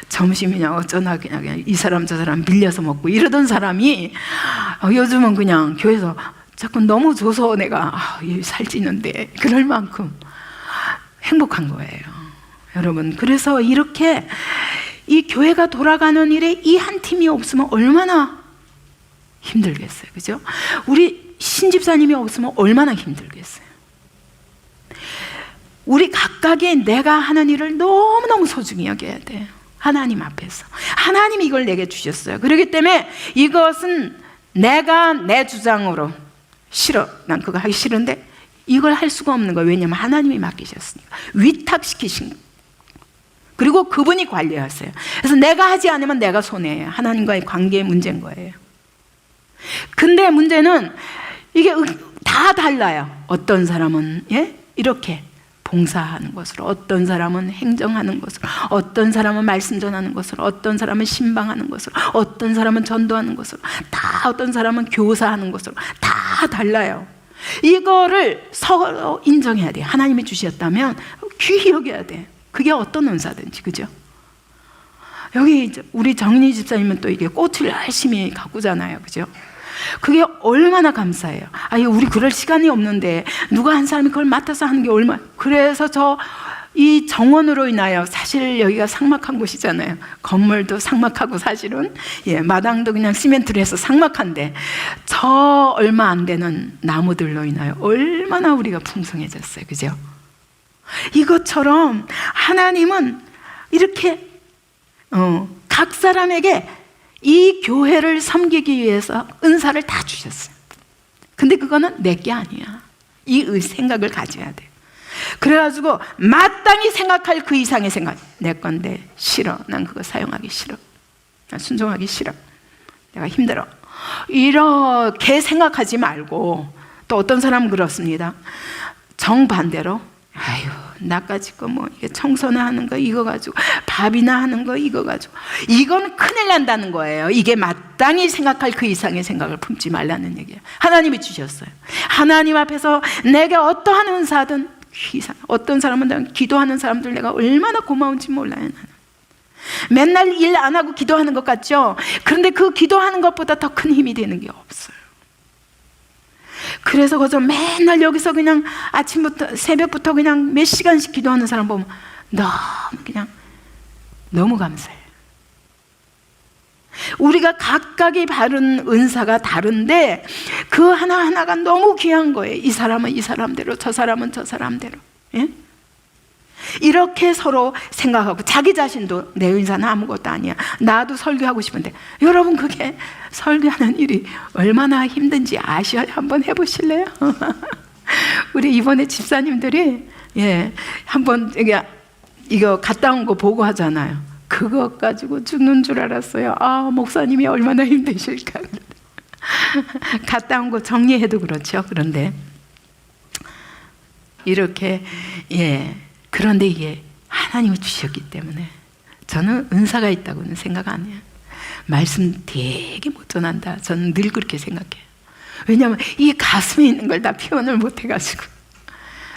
점심이냐 어쩌나 그냥 이 사람 저 사람 밀려서 먹고 이러던 사람이 요즘은 그냥 교회에서 자꾸 너무 줘서 내가 살찌는데 그럴 만큼 행복한 거예요. 여러분, 그래서 이렇게 이 교회가 돌아가는 일에 이 한 팀이 없으면 얼마나 힘들겠어요, 그죠? 우리 신집사님이 없으면 얼마나 힘들겠어요. 우리 각각이 내가 하는 일을 너무너무 소중히 여겨야 돼요. 하나님 앞에서. 하나님이 이걸 내게 주셨어요. 그렇기 때문에 이것은 내가 내 주장으로 싫어, 난 그거 하기 싫은데 이걸 할 수가 없는 거예요. 왜냐하면 하나님이 맡기셨으니까. 위탁시키신 거예요. 그리고 그분이 관리하세요. 그래서 내가 하지 않으면 내가 손해예요. 하나님과의 관계의 문제인 거예요. 근데 문제는 이게 다 달라요. 어떤 사람은 이렇게 봉사하는 것으로, 어떤 사람은 행정하는 것으로, 어떤 사람은 말씀 전하는 것으로, 어떤 사람은 신방하는 것으로, 어떤 사람은 전도하는 것으로, 다 어떤 사람은 교사하는 것으로, 다 달라요. 이거를 서로 인정해야 돼요. 하나님이 주셨다면 귀히 여겨야 돼요. 그게 어떤 은사든지, 그죠? 여기 우리 정인이 집사님은 또 이게 꽃을 열심히 가꾸잖아요, 그죠? 그게 얼마나 감사해요. 우리 그럴 시간이 없는데 누가 한 사람이 그걸 맡아서 하는 게 얼마나. 그래서 이 정원으로 인하여, 사실 여기가 삭막한 곳이잖아요. 건물도 삭막하고 사실은 마당도 그냥 시멘트로 해서 삭막한데 저 얼마 안 되는 나무들로 인하여 얼마나 우리가 풍성해졌어요, 그죠? 이것처럼 하나님은 이렇게 각 사람에게 이 교회를 섬기기 위해서 은사를 다 주셨어요. 근데 그거는 내게 아니야. 이 생각을 가져야 돼. 그래가지고 마땅히 생각할 그 이상의 생각. 내 건데 싫어. 난 그거 사용하기 싫어. 난 순종하기 싫어. 내가 힘들어. 이렇게 생각하지 말고, 또 어떤 사람은 그렇습니다. 정반대로 나까지 거 이게 청소나 하는 거 이거 가지고, 밥이나 하는 거 이거 가지고, 이건 큰일 난다는 거예요. 이게 마땅히 생각할 그 이상의 생각을 품지 말라는 얘기예요. 하나님이 주셨어요. 하나님 앞에서 내게 어떠한 은사든 어떤 사람은 기도하는 사람들 내가 얼마나 고마운지 몰라요. 나는 맨날 일 안 하고 기도하는 것 같죠? 그런데 그 기도하는 것보다 더 큰 힘이 되는 게 없어요. 그래서 그저 맨날 여기서 그냥 아침부터 새벽부터 그냥 몇 시간씩 기도하는 사람 보면 너무 감사해요. 우리가 각각이 받은 은사가 다른데 그 하나하나가 너무 귀한 거예요. 이 사람은 이 사람대로, 저 사람은 저 사람대로. 이렇게 서로 생각하고, 자기 자신도 내 은사는 아무것도 아니야. 나도 설교하고 싶은데, 여러분 그게 설교하는 일이 얼마나 힘든지 아셔야 한번 해보실래요? 우리 이번에 집사님들이 한번 이거 갔다 온 거 보고 하잖아요. 그거 가지고 죽는 줄 알았어요. 목사님이 얼마나 힘드실까. 갔다 온 거 정리해도 그렇죠. 그런데 이렇게 그런데 이게 하나님이 주셨기 때문에 저는 은사가 있다고는 생각 안 해요. 말씀 되게 못 전한다. 저는 늘 그렇게 생각해요. 왜냐하면 이 가슴에 있는 걸 다 표현을 못 해가지고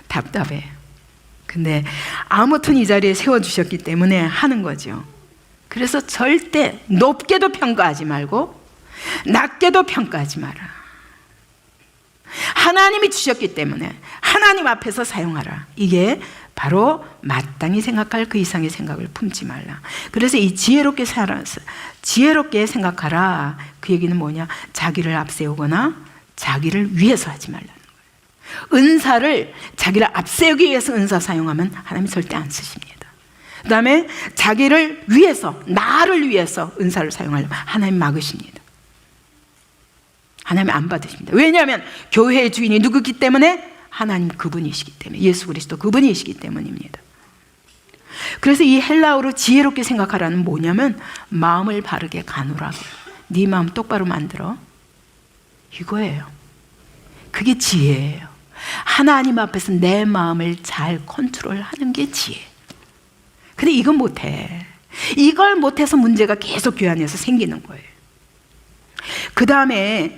답답해요. 근데 아무튼 이 자리에 세워주셨기 때문에 하는 거죠. 그래서 절대 높게도 평가하지 말고 낮게도 평가하지 마라. 하나님이 주셨기 때문에 하나님 앞에서 사용하라. 이게 바로 마땅히 생각할 그 이상의 생각을 품지 말라. 그래서 이 지혜롭게 생각하라. 그 얘기는 뭐냐? 자기를 앞세우거나 자기를 위해서 하지 말라는 거예요. 은사를 자기를 앞세우기 위해서 은사 사용하면 하나님이 절대 안 쓰십니다. 그 다음에 자기를 위해서, 나를 위해서 은사를 사용하려면 하나님 막으십니다. 하나님 안 받으십니다. 왜냐하면 교회의 주인이 누구기 때문에? 하나님 그분이시기 때문에, 예수 그리스도 그분이시기 때문입니다. 그래서 이 헬라어로 지혜롭게 생각하라는 뭐냐면 마음을 바르게 가누라고. 네 마음 똑바로 만들어, 이거예요. 그게 지혜예요. 하나님 앞에서 내 마음을 잘 컨트롤하는 게 지혜. 근데 이건 못해. 이걸 못해서 문제가 계속 교회 안에서 생기는 거예요. 그 다음에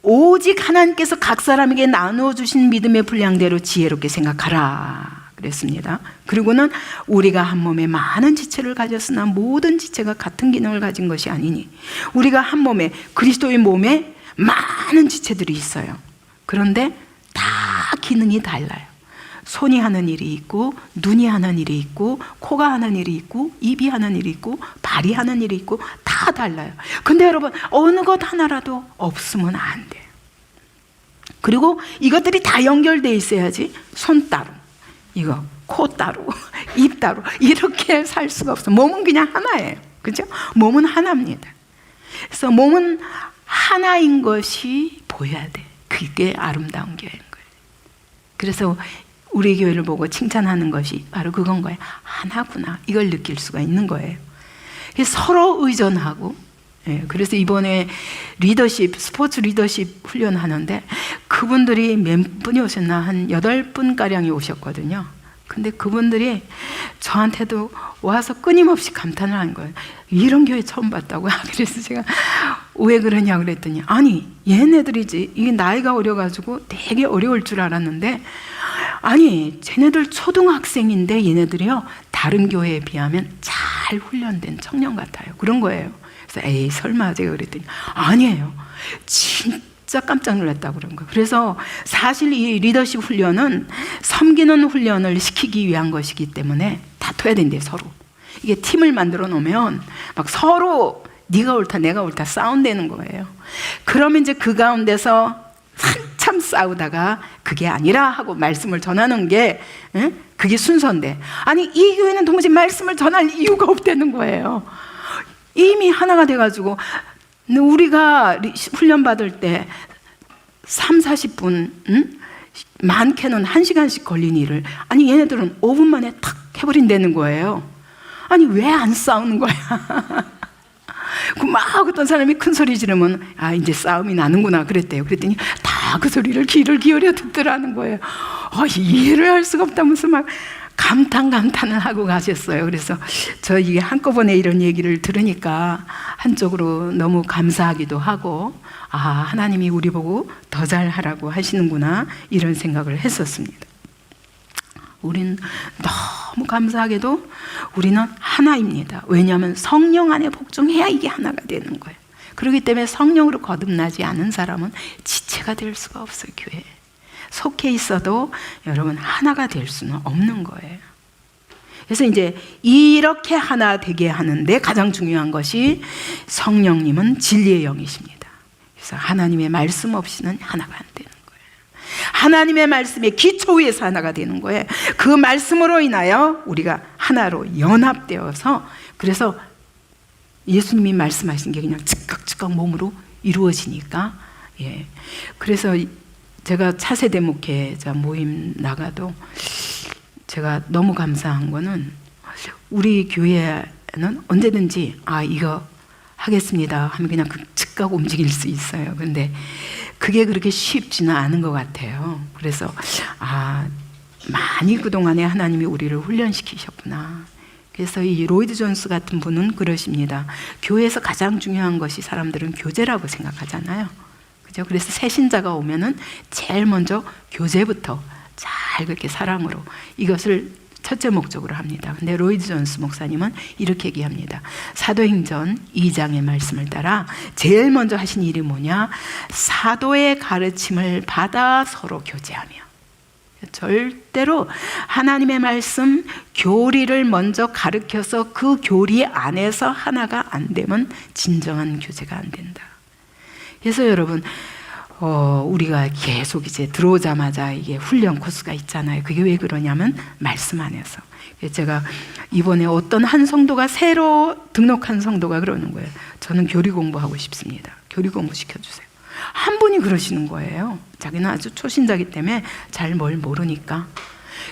오직 하나님께서 각 사람에게 나누어 주신 믿음의 분량대로 지혜롭게 생각하라 그랬습니다. 그리고는 우리가 한 몸에 많은 지체를 가졌으나 모든 지체가 같은 기능을 가진 것이 아니니, 우리가 한 몸에, 그리스도의 몸에 많은 지체들이 있어요. 그런데 다 기능이 달라요. 손이 하는 일이 있고, 눈이 하는 일이 있고, 코가 하는 일이 있고, 입이 하는 일이 있고, 발이 하는 일이 있고, 다 달라요. 근데 여러분, 어느 것 하나라도 없으면 안 돼요. 그리고 이것들이 다 연결되어 있어야지. 손 따로, 이거 코 따로, 입 따로, 이렇게 살 수가 없어. 몸은 그냥 하나예요. 그죠? 몸은 하나입니다. 그래서 몸은 하나인 것이 보여야 돼. 그게 아름다운 교회인 거예요. 그래서 우리 교회를 보고 칭찬하는 것이 바로 그건 거예요. 하나구나. 이걸 느낄 수가 있는 거예요. 서로 의존하고, 그래서 이번에 리더십, 스포츠 리더십 훈련하는데 그분들이 몇 분이 오셨나? 한 8분가량이 오셨거든요. 근데 그분들이 저한테도 와서 끊임없이 감탄을 하는 거예요. 이런 교회 처음 봤다고요? 그래서 제가 왜 그러냐 그랬더니, 아니 얘네들이지, 이게 나이가 어려가지고 되게 어려울 줄 알았는데, 아니 쟤네들 초등학생인데 얘네들이요 다른 교회에 비하면 잘 훈련된 청년 같아요. 그런 거예요. 그래서 에이 설마 제가 그랬더니 아니에요. 진짜 깜짝 놀랐다고 그런 거예요. 그래서 사실 이 리더십 훈련은 섬기는 훈련을 시키기 위한 것이기 때문에 다퉈야 된대요. 서로. 이게 팀을 만들어 놓으면 막 서로 네가 옳다 내가 옳다 싸운다는 거예요. 그러면 이제 그 가운데서 한참 싸우다가 그게 아니라 하고 말씀을 전하는 게, 그게 순서인데, 아니 이 교회는 도무지 말씀을 전할 이유가 없다는 거예요. 이미 하나가 돼가지고, 우리가 훈련 받을 때 30-40분, 많게는 1시간씩 걸린 일을, 아니 얘네들은 5분 만에 탁 해버린다는 거예요. 아니 왜 안 싸우는 거야? 막 어떤 사람이 큰 소리 지르면 아 이제 싸움이 나는구나 그랬대요. 그랬더니 다 그 소리를 귀를 기울여 듣더라는 거예요. 이해를 할 수가 없다면서 막 감탄을 하고 가셨어요. 그래서 저 이게 한꺼번에 이런 얘기를 들으니까 한쪽으로 너무 감사하기도 하고, 아 하나님이 우리 보고 더 잘하라고 하시는구나 이런 생각을 했었습니다. 우리는 너무 감사하게도 우리는 하나입니다. 왜냐하면 성령 안에 복종해야 이게 하나가 되는 거예요. 그렇기 때문에 성령으로 거듭나지 않은 사람은 지체가 될 수가 없어요. 교회에 속해 있어도 여러분 하나가 될 수는 없는 거예요. 그래서 이제 이렇게 하나 되게 하는데 가장 중요한 것이 성령님은 진리의 영이십니다. 그래서 하나님의 말씀 없이는 하나가 안 되는 거예요. 하나님의 말씀의 기초 위에서 하나가 되는 거예요. 그 말씀으로 인하여 우리가 하나로 연합되어서, 그래서 예수님이 말씀하신 게 그냥 즉각 몸으로 이루어지니까, 그래서 제가 차세대 목회자 모임 나가도 제가 너무 감사한 거는, 우리 교회는 언제든지 이거 하겠습니다 하면 그냥 즉각 움직일 수 있어요. 근데 그게 그렇게 쉽지는 않은 것 같아요. 그래서 많이 그동안에 하나님이 우리를 훈련시키셨구나. 그래서 이 로이드 존스 같은 분은 그러십니다. 교회에서 가장 중요한 것이 사람들은 교제라고 생각하잖아요. 그죠? 그래서 새 신자가 오면은 제일 먼저 교제부터 잘 그렇게 사랑으로 이것을 첫째 목적으로 합니다. 근데 로이드 존스 목사님은 이렇게 얘기합니다. 사도행전 2장의 말씀을 따라 제일 먼저 하신 일이 뭐냐? 사도의 가르침을 받아 서로 교제하며. 절대로 하나님의 말씀 교리를 먼저 가르쳐서 그 교리 안에서 하나가 안 되면 진정한 교제가 안 된다. 그래서 여러분 우리가 계속 이제 들어오자마자 이게 훈련 코스가 있잖아요. 그게 왜 그러냐면 말씀 안에서. 제가 이번에 어떤 한 성도가 새로 등록한 성도가 그러는 거예요. 저는 교리 공부하고 싶습니다. 교리 공부 시켜주세요. 한 분이 그러시는 거예요. 자기는 아주 초신자기 때문에 잘 뭘 모르니까.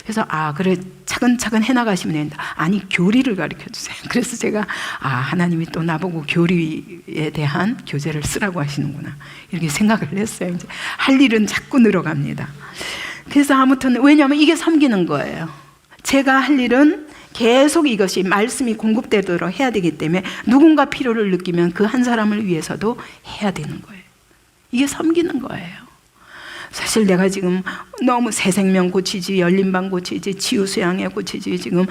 그래서 그래 차근차근 해나가시면 된다. 아니 교리를 가르쳐주세요. 그래서 제가 하나님이 또 나보고 교리에 대한 교재를 쓰라고 하시는구나 이렇게 생각을 했어요. 이제 할 일은 자꾸 늘어갑니다. 그래서 아무튼 왜냐하면 이게 섬기는 거예요. 제가 할 일은 계속 이것이 말씀이 공급되도록 해야 되기 때문에 누군가 필요를 느끼면 그 한 사람을 위해서도 해야 되는 거예요. 이게 섬기는 거예요. 사실 내가 지금 너무 새생명 고치지, 열린반 고치지, 치유수양회 고치지, 지금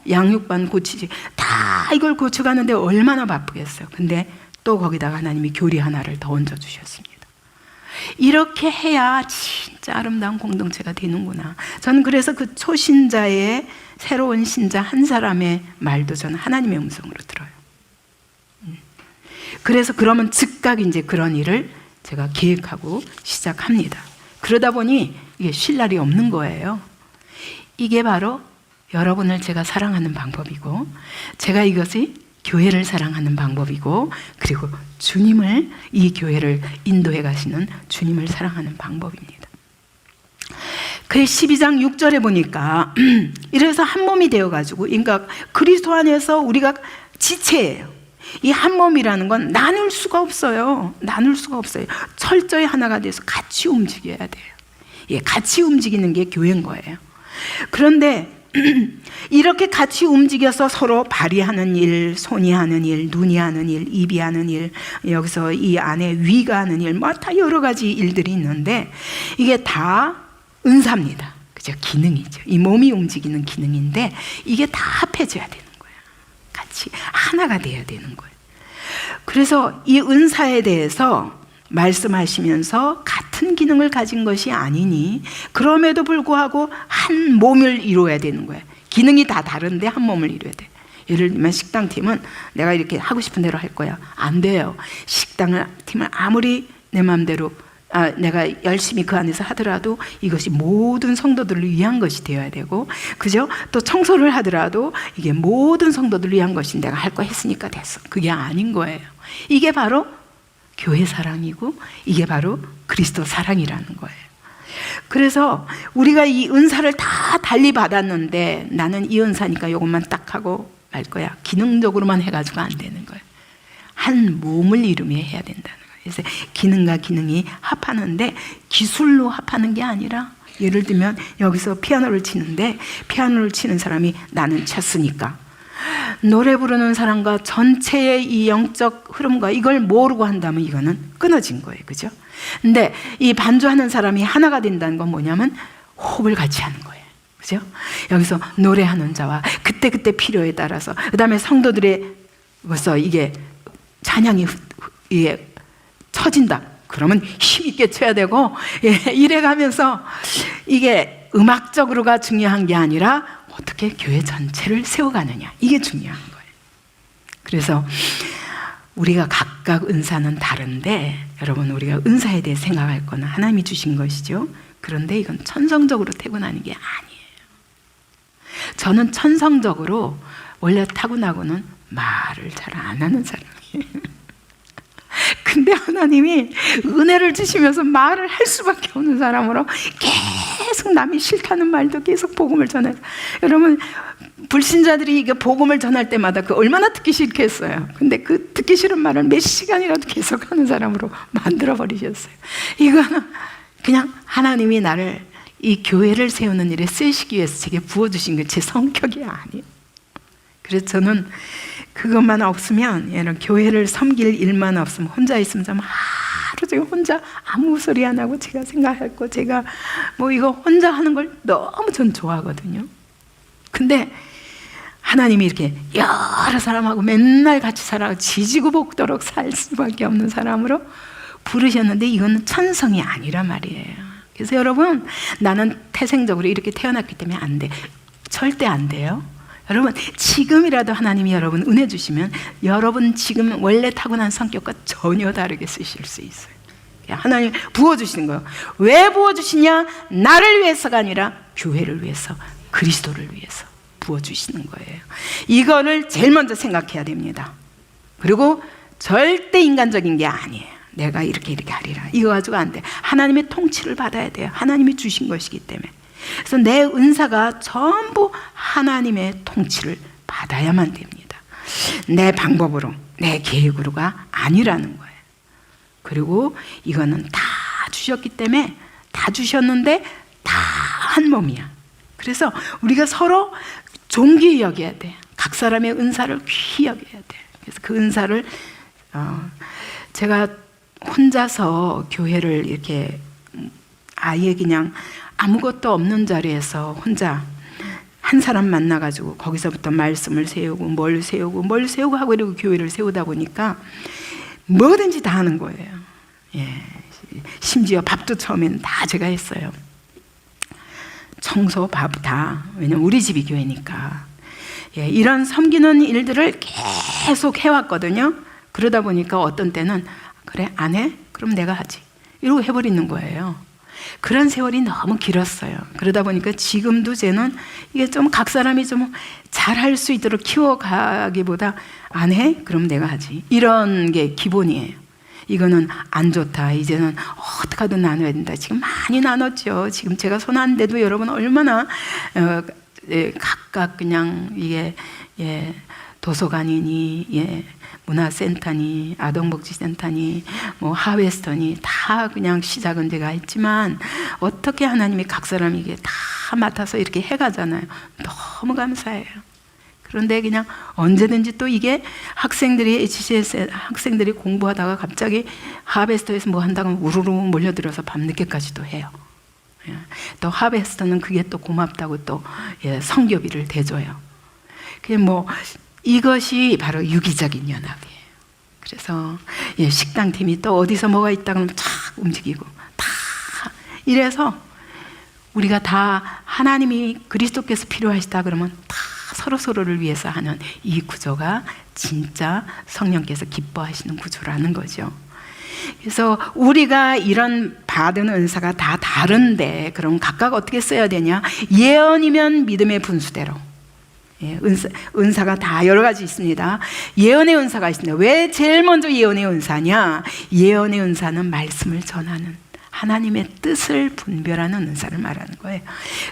양육반 고치지 다 이걸 고쳐가는데 얼마나 바쁘겠어요. 근데 또 거기다가 하나님이 교리 하나를 더 얹어주셨습니다. 이렇게 해야 진짜 아름다운 공동체가 되는구나. 저는 그래서 그 초신자의 새로운 신자 한 사람의 말도 저는 하나님의 음성으로 들어요. 그래서 그러면 즉각 이제 그런 일을 제가 계획하고 시작합니다. 그러다 보니 이게 쉴 날이 없는 거예요. 이게 바로 여러분을 제가 사랑하는 방법이고, 제가 이것이 교회를 사랑하는 방법이고, 그리고 주님을, 이 교회를 인도해 가시는 주님을 사랑하는 방법입니다. 그 12장 6절에 보니까 이래서 한 몸이 되어가지고, 그러니까 그리스도 안에서 우리가 지체예요. 이 한 몸이라는 건 나눌 수가 없어요. 나눌 수가 없어요. 철저히 하나가 돼서 같이 움직여야 돼요. 예, 같이 움직이는 게 교회인 거예요. 그런데 이렇게 같이 움직여서 서로 발이 하는 일, 손이 하는 일, 눈이 하는 일, 입이 하는 일, 여기서 이 안에 위가 하는 일, 뭐 다 여러 가지 일들이 있는데 이게 다 은사입니다. 그죠? 기능이죠. 이 몸이 움직이는 기능인데 이게 다 합해져야 되는 거예요. 같이 하나가 돼야 되는 거예요. 그래서 이 은사에 대해서 말씀하시면서 같은 기능을 가진 것이 아니니 그럼에도 불구하고 한 몸을 이루어야 되는 거예요. 기능이 다 다른데 한 몸을 이루어야 돼. 예를 들면 식당팀은 내가 이렇게 하고 싶은 대로 할 거야. 안 돼요. 식당팀을 아무리 내 마음대로 내가 열심히 그 안에서 하더라도 이것이 모든 성도들을 위한 것이 되어야 되고, 그죠? 또 청소를 하더라도 이게 모든 성도들을 위한 것이 내가 할 거 했으니까 됐어. 그게 아닌 거예요. 이게 바로 교회 사랑이고 이게 바로 그리스도 사랑이라는 거예요. 그래서 우리가 이 은사를 다 달리 받았는데 나는 이 은사니까 이것만 딱 하고 말 거야. 기능적으로만 해가지고 안 되는 거예요. 한 몸을 이루며 해야 된다는 거예요. 그래서 기능과 기능이 합하는데 기술로 합하는 게 아니라, 예를 들면 여기서 피아노를 치는데 피아노를 치는 사람이 나는 쳤으니까 노래 부르는 사람과 전체의 이 영적 흐름과 이걸 모르고 한다면 이거는 끊어진 거예요. 그죠? 근데 이 반주하는 사람이 하나가 된다는 건 뭐냐면 호흡을 같이 하는 거예요. 그죠? 여기서 노래하는 자와 그때그때 필요에 따라서, 그 다음에 성도들의 벌써 이게 찬양이 쳐진다. 그러면 힘있게 쳐야 되고, 이래가면서 이게 음악적으로가 중요한 게 아니라 어떻게 교회 전체를 세워가느냐, 이게 중요한 거예요. 그래서 우리가 각각 은사는 다른데, 여러분 우리가 은사에 대해 생각할 거는 하나님이 주신 것이죠. 그런데 이건 천성적으로 태어나는 게 아니에요. 저는 천성적으로 원래 타고나고는 말을 잘 안 하는 사람이에요. 근데 하나님이 은혜를 주시면서 말을 할 수밖에 없는 사람으로 계속 남이 싫다는 말도 계속 복음을 전해요. 여러분, 불신자들이 이게 복음을 전할 때마다 그 얼마나 듣기 싫겠어요. 근데 그 듣기 싫은 말을 몇 시간이라도 계속 하는 사람으로 만들어 버리셨어요. 이거는 그냥 하나님이 나를 이 교회를 세우는 일에 쓰시기 위해서 제게 부어주신 게 제 성격이 아니에요. 그래서 저는 그것만 없으면, 얘는 교회를 섬길 일만 없으면, 혼자 있으면 좀 하루 종일 혼자 아무 소리 안 하고 제가 생각할 거, 제가 뭐 이거 혼자 하는 걸 너무 전 좋아하거든요. 근데 하나님이 이렇게 여러 사람하고 맨날 같이 살아 지지고 볶도록 살 수밖에 없는 사람으로 부르셨는데 이거는 천성이 아니란 말이에요. 그래서 여러분, 나는 태생적으로 이렇게 태어났기 때문에 안 돼. 절대 안 돼요. 여러분, 지금이라도 하나님이 여러분 은혜 주시면 여러분 지금 원래 타고난 성격과 전혀 다르게 쓰실 수 있어요. 하나님 부어주시는 거예요. 왜 부어주시냐? 나를 위해서가 아니라 교회를 위해서, 그리스도를 위해서 부어주시는 거예요. 이거를 제일 먼저 생각해야 됩니다. 그리고 절대 인간적인 게 아니에요. 내가 이렇게 하리라, 이거 가지고 안 돼. 하나님의 통치를 받아야 돼요. 하나님이 주신 것이기 때문에. 그래서 내 은사가 전부 하나님의 통치를 받아야만 됩니다. 내 방법으로, 내 계획으로가 아니라는 거예요. 그리고 이거는 다 주셨기 때문에, 다 주셨는데 다 한 몸이야. 그래서 우리가 서로 존귀히 여겨야 돼. 각 사람의 은사를 귀히 여겨야 돼. 그래서 그 은사를 제가 혼자서 교회를 이렇게 아예 그냥 아무것도 없는 자리에서 혼자 한 사람 만나가지고 거기서부터 말씀을 세우고 뭘 세우고 하고 이러고 교회를 세우다 보니까 뭐든지 다 하는 거예요. 예. 심지어 밥도 처음에는 다 제가 했어요. 청소, 밥 다. 왜냐면 우리 집이 교회니까. 예, 이런 섬기는 일들을 계속 해왔거든요. 그러다 보니까 어떤 때는 그래, 안 해? 그럼 내가 하지. 이러고 해버리는 거예요. 그런 세월이 너무 길었어요. 그러다 보니까 지금도 쟤는 이게 좀 각 사람이 좀 잘할 수 있도록 키워가기보다 안 해? 그럼 내가 하지. 이런 게 기본이에요. 이거는 안 좋다. 이제는 어떻게든 나눠야 된다. 지금 많이 나눴죠. 지금 제가 손 안 대도 여러분 얼마나 각각 그냥 이게 도서관이니 문화센터니 아동복지센터니 뭐 하웨스턴이 다 그냥 시작은 제가 했지만 어떻게 하나님이 각 사람에게 다 맡아서 이렇게 해가잖아요. 너무 감사해요. 그런데 그냥 언제든지 또 이게 학생들이 HCS 학생들이 공부하다가 갑자기 하베스터에서 뭐 한다고 우르르 몰려들어서 밤늦게까지도 해요. 또 하베스터는 그게 또 고맙다고 또 성교비를 대줘요. 그게 뭐 이것이 바로 유기적인 연합이에요. 그래서 식당팀이 또 어디서 뭐가 있다 그러면 쫙 움직이고 다 이래서 우리가 다 하나님이 그리스도께서 필요하시다 그러면 다 서로서로를 위해서 하는 이 구조가 진짜 성령께서 기뻐하시는 구조라는 거죠. 그래서 우리가 이런 받은 은사가 다 다른데 그럼 각각 어떻게 써야 되냐? 예언이면 믿음의 분수대로. 은사가 다 여러 가지 있습니다. 예언의 은사가 있습니다. 왜 제일 먼저 예언의 은사냐? 예언의 은사는 말씀을 전하는 하나님의 뜻을 분별하는 은사를 말하는 거예요.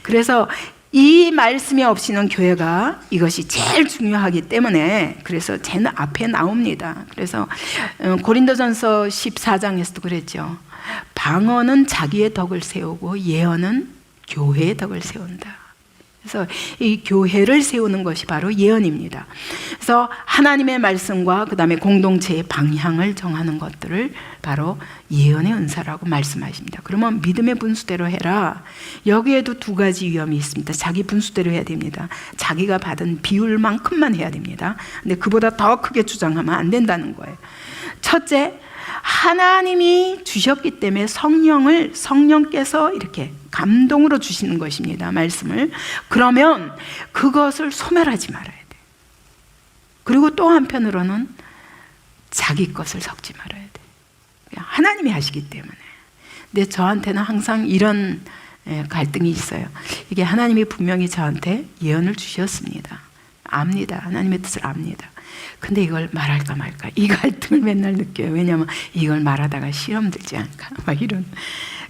그래서 이 말씀이 없이는 교회가 이것이 제일 중요하기 때문에 그래서 제 앞에 나옵니다. 그래서 고린도전서 14장에서도 그랬죠. 방언은 자기의 덕을 세우고 예언은 교회의 덕을 세운다. 그래서 이 교회를 세우는 것이 바로 예언입니다. 그래서 하나님의 말씀과 그 다음에 공동체의 방향을 정하는 것들을 바로 예언의 은사라고 말씀하십니다. 그러면 믿음의 분수대로 해라. 여기에도 두 가지 위험이 있습니다. 자기 분수대로 해야 됩니다. 자기가 받은 비율만큼만 해야 됩니다. 근데 그보다 더 크게 주장하면 안 된다는 거예요. 첫째, 하나님이 주셨기 때문에 성령께서 이렇게 감동으로 주시는 것입니다. 말씀을. 그러면 그것을 소멸하지 말아야 돼. 그리고 또 한편으로는 자기 것을 섞지 말아야 돼. 하나님이 하시기 때문에. 근데 저한테는 항상 이런 갈등이 있어요. 이게 하나님이 분명히 저한테 예언을 주셨습니다. 압니다. 하나님의 뜻을 압니다. 근데 이걸 말할까 말까 이 갈등을 맨날 느껴요. 왜냐하면 이걸 말하다가 시험 들지 않을까 막 이런.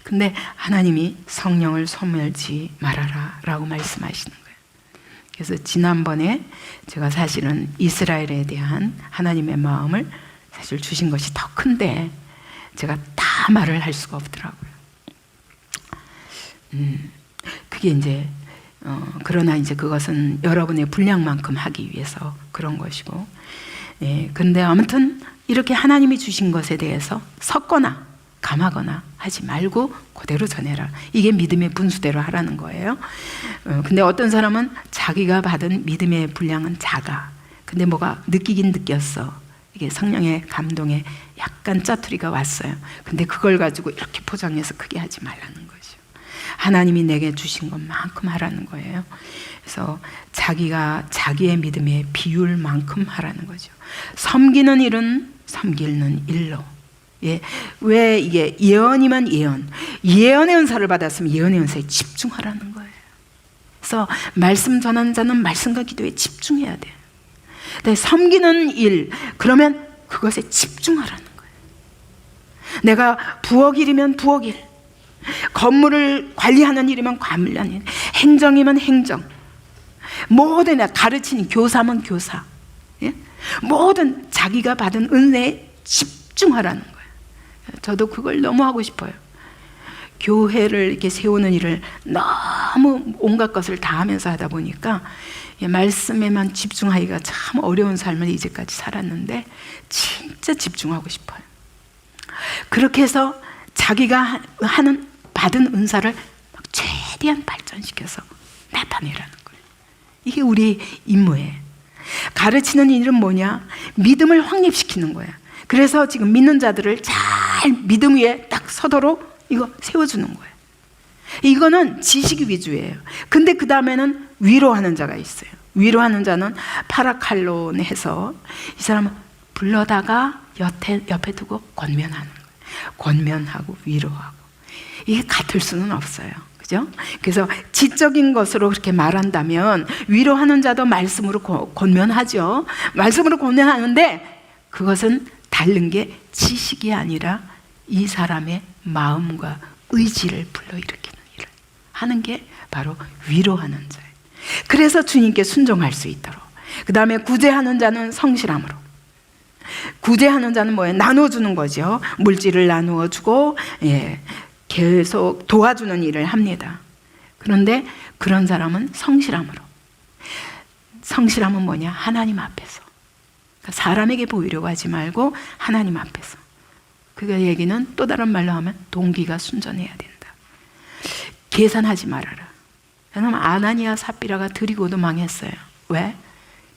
근데 하나님이 성령을 소멸지 말아라 라고 말씀하시는 거예요. 그래서 지난번에 제가 사실은 이스라엘에 대한 하나님의 마음을 사실 주신 것이 더 큰데 제가 다 말을 할 수가 없더라고요. 그게 이제 그러나 이제 그것은 여러분의 분량만큼 하기 위해서 그런 것이고, 근데 아무튼 이렇게 하나님이 주신 것에 대해서 섞거나 감하거나 하지 말고 그대로 전해라. 이게 믿음의 분수대로 하라는 거예요. 근데 어떤 사람은 자기가 받은 믿음의 분량은 작아. 근데 뭐가 느끼긴 느꼈어. 이게 성령의 감동에 약간 짜투리가 왔어요. 근데 그걸 가지고 이렇게 포장해서 크게 하지 말라는 거죠. 하나님이 내게 주신 것만큼 하라는 거예요. 그래서 자기가 자기의 믿음의 비율만큼 하라는 거죠. 섬기는 일은 섬기는 일로. 왜 이게 예언이면 예언의 은사를 받았으면 예언의 은사에 집중하라는 거예요. 그래서 말씀 전하는 자는 말씀과 기도에 집중해야 돼요. 근데 섬기는 일, 그러면 그것에 집중하라는 거예요. 내가 부엌일이면 부엌일, 건물을 관리하는 일이면 관리하는 일, 행정이면 행정, 모든 가르치는 교사면 교사, 예? 모든 자기가 받은 은혜에 집중하라는 거예요. 저도 그걸 너무 하고 싶어요. 교회를 이렇게 세우는 일을 너무 온갖 것을 다 하면서 하다 보니까 말씀에만 집중하기가 참 어려운 삶을 이제까지 살았는데 진짜 집중하고 싶어요. 그렇게 해서 자기가 받은 은사를 최대한 발전시켜서 나타내라는 거예요. 이게 우리 임무예요. 가르치는 일은 뭐냐? 믿음을 확립시키는 거예요. 그래서 지금 믿는 자들을 잘 믿음 위에 딱 서도록 이거 세워주는 거예요. 이거는 지식 위주예요. 근데 그 다음에는 위로하는 자가 있어요. 위로하는 자는 파라칼론 해서 이 사람은 불러다가 옆에 두고 권면하는 거예요. 권면하고 위로하고. 이게 같을 수는 없어요. 그죠? 그래서 지적인 것으로 그렇게 말한다면 위로하는 자도 말씀으로 권면하죠. 말씀으로 권면하는데 그것은 다른 게 지식이 아니라 이 사람의 마음과 의지를 불러일으키는 일을 하는 게 바로 위로하는 자예요. 그래서 주님께 순종할 수 있도록. 그 다음에 구제하는 자는 성실함으로. 구제하는 자는 뭐예요? 나눠주는 거죠. 물질을 나누어 주고 계속 도와주는 일을 합니다. 그런데 그런 사람은 성실함으로. 성실함은 뭐냐? 하나님 앞에서. 그러니까 사람에게 보이려고 하지 말고 하나님 앞에서. 그 얘기는 또 다른 말로 하면 동기가 순전해야 된다. 계산하지 말아라. 왜냐하면 아나니아 삽비라가 드리고도 망했어요. 왜?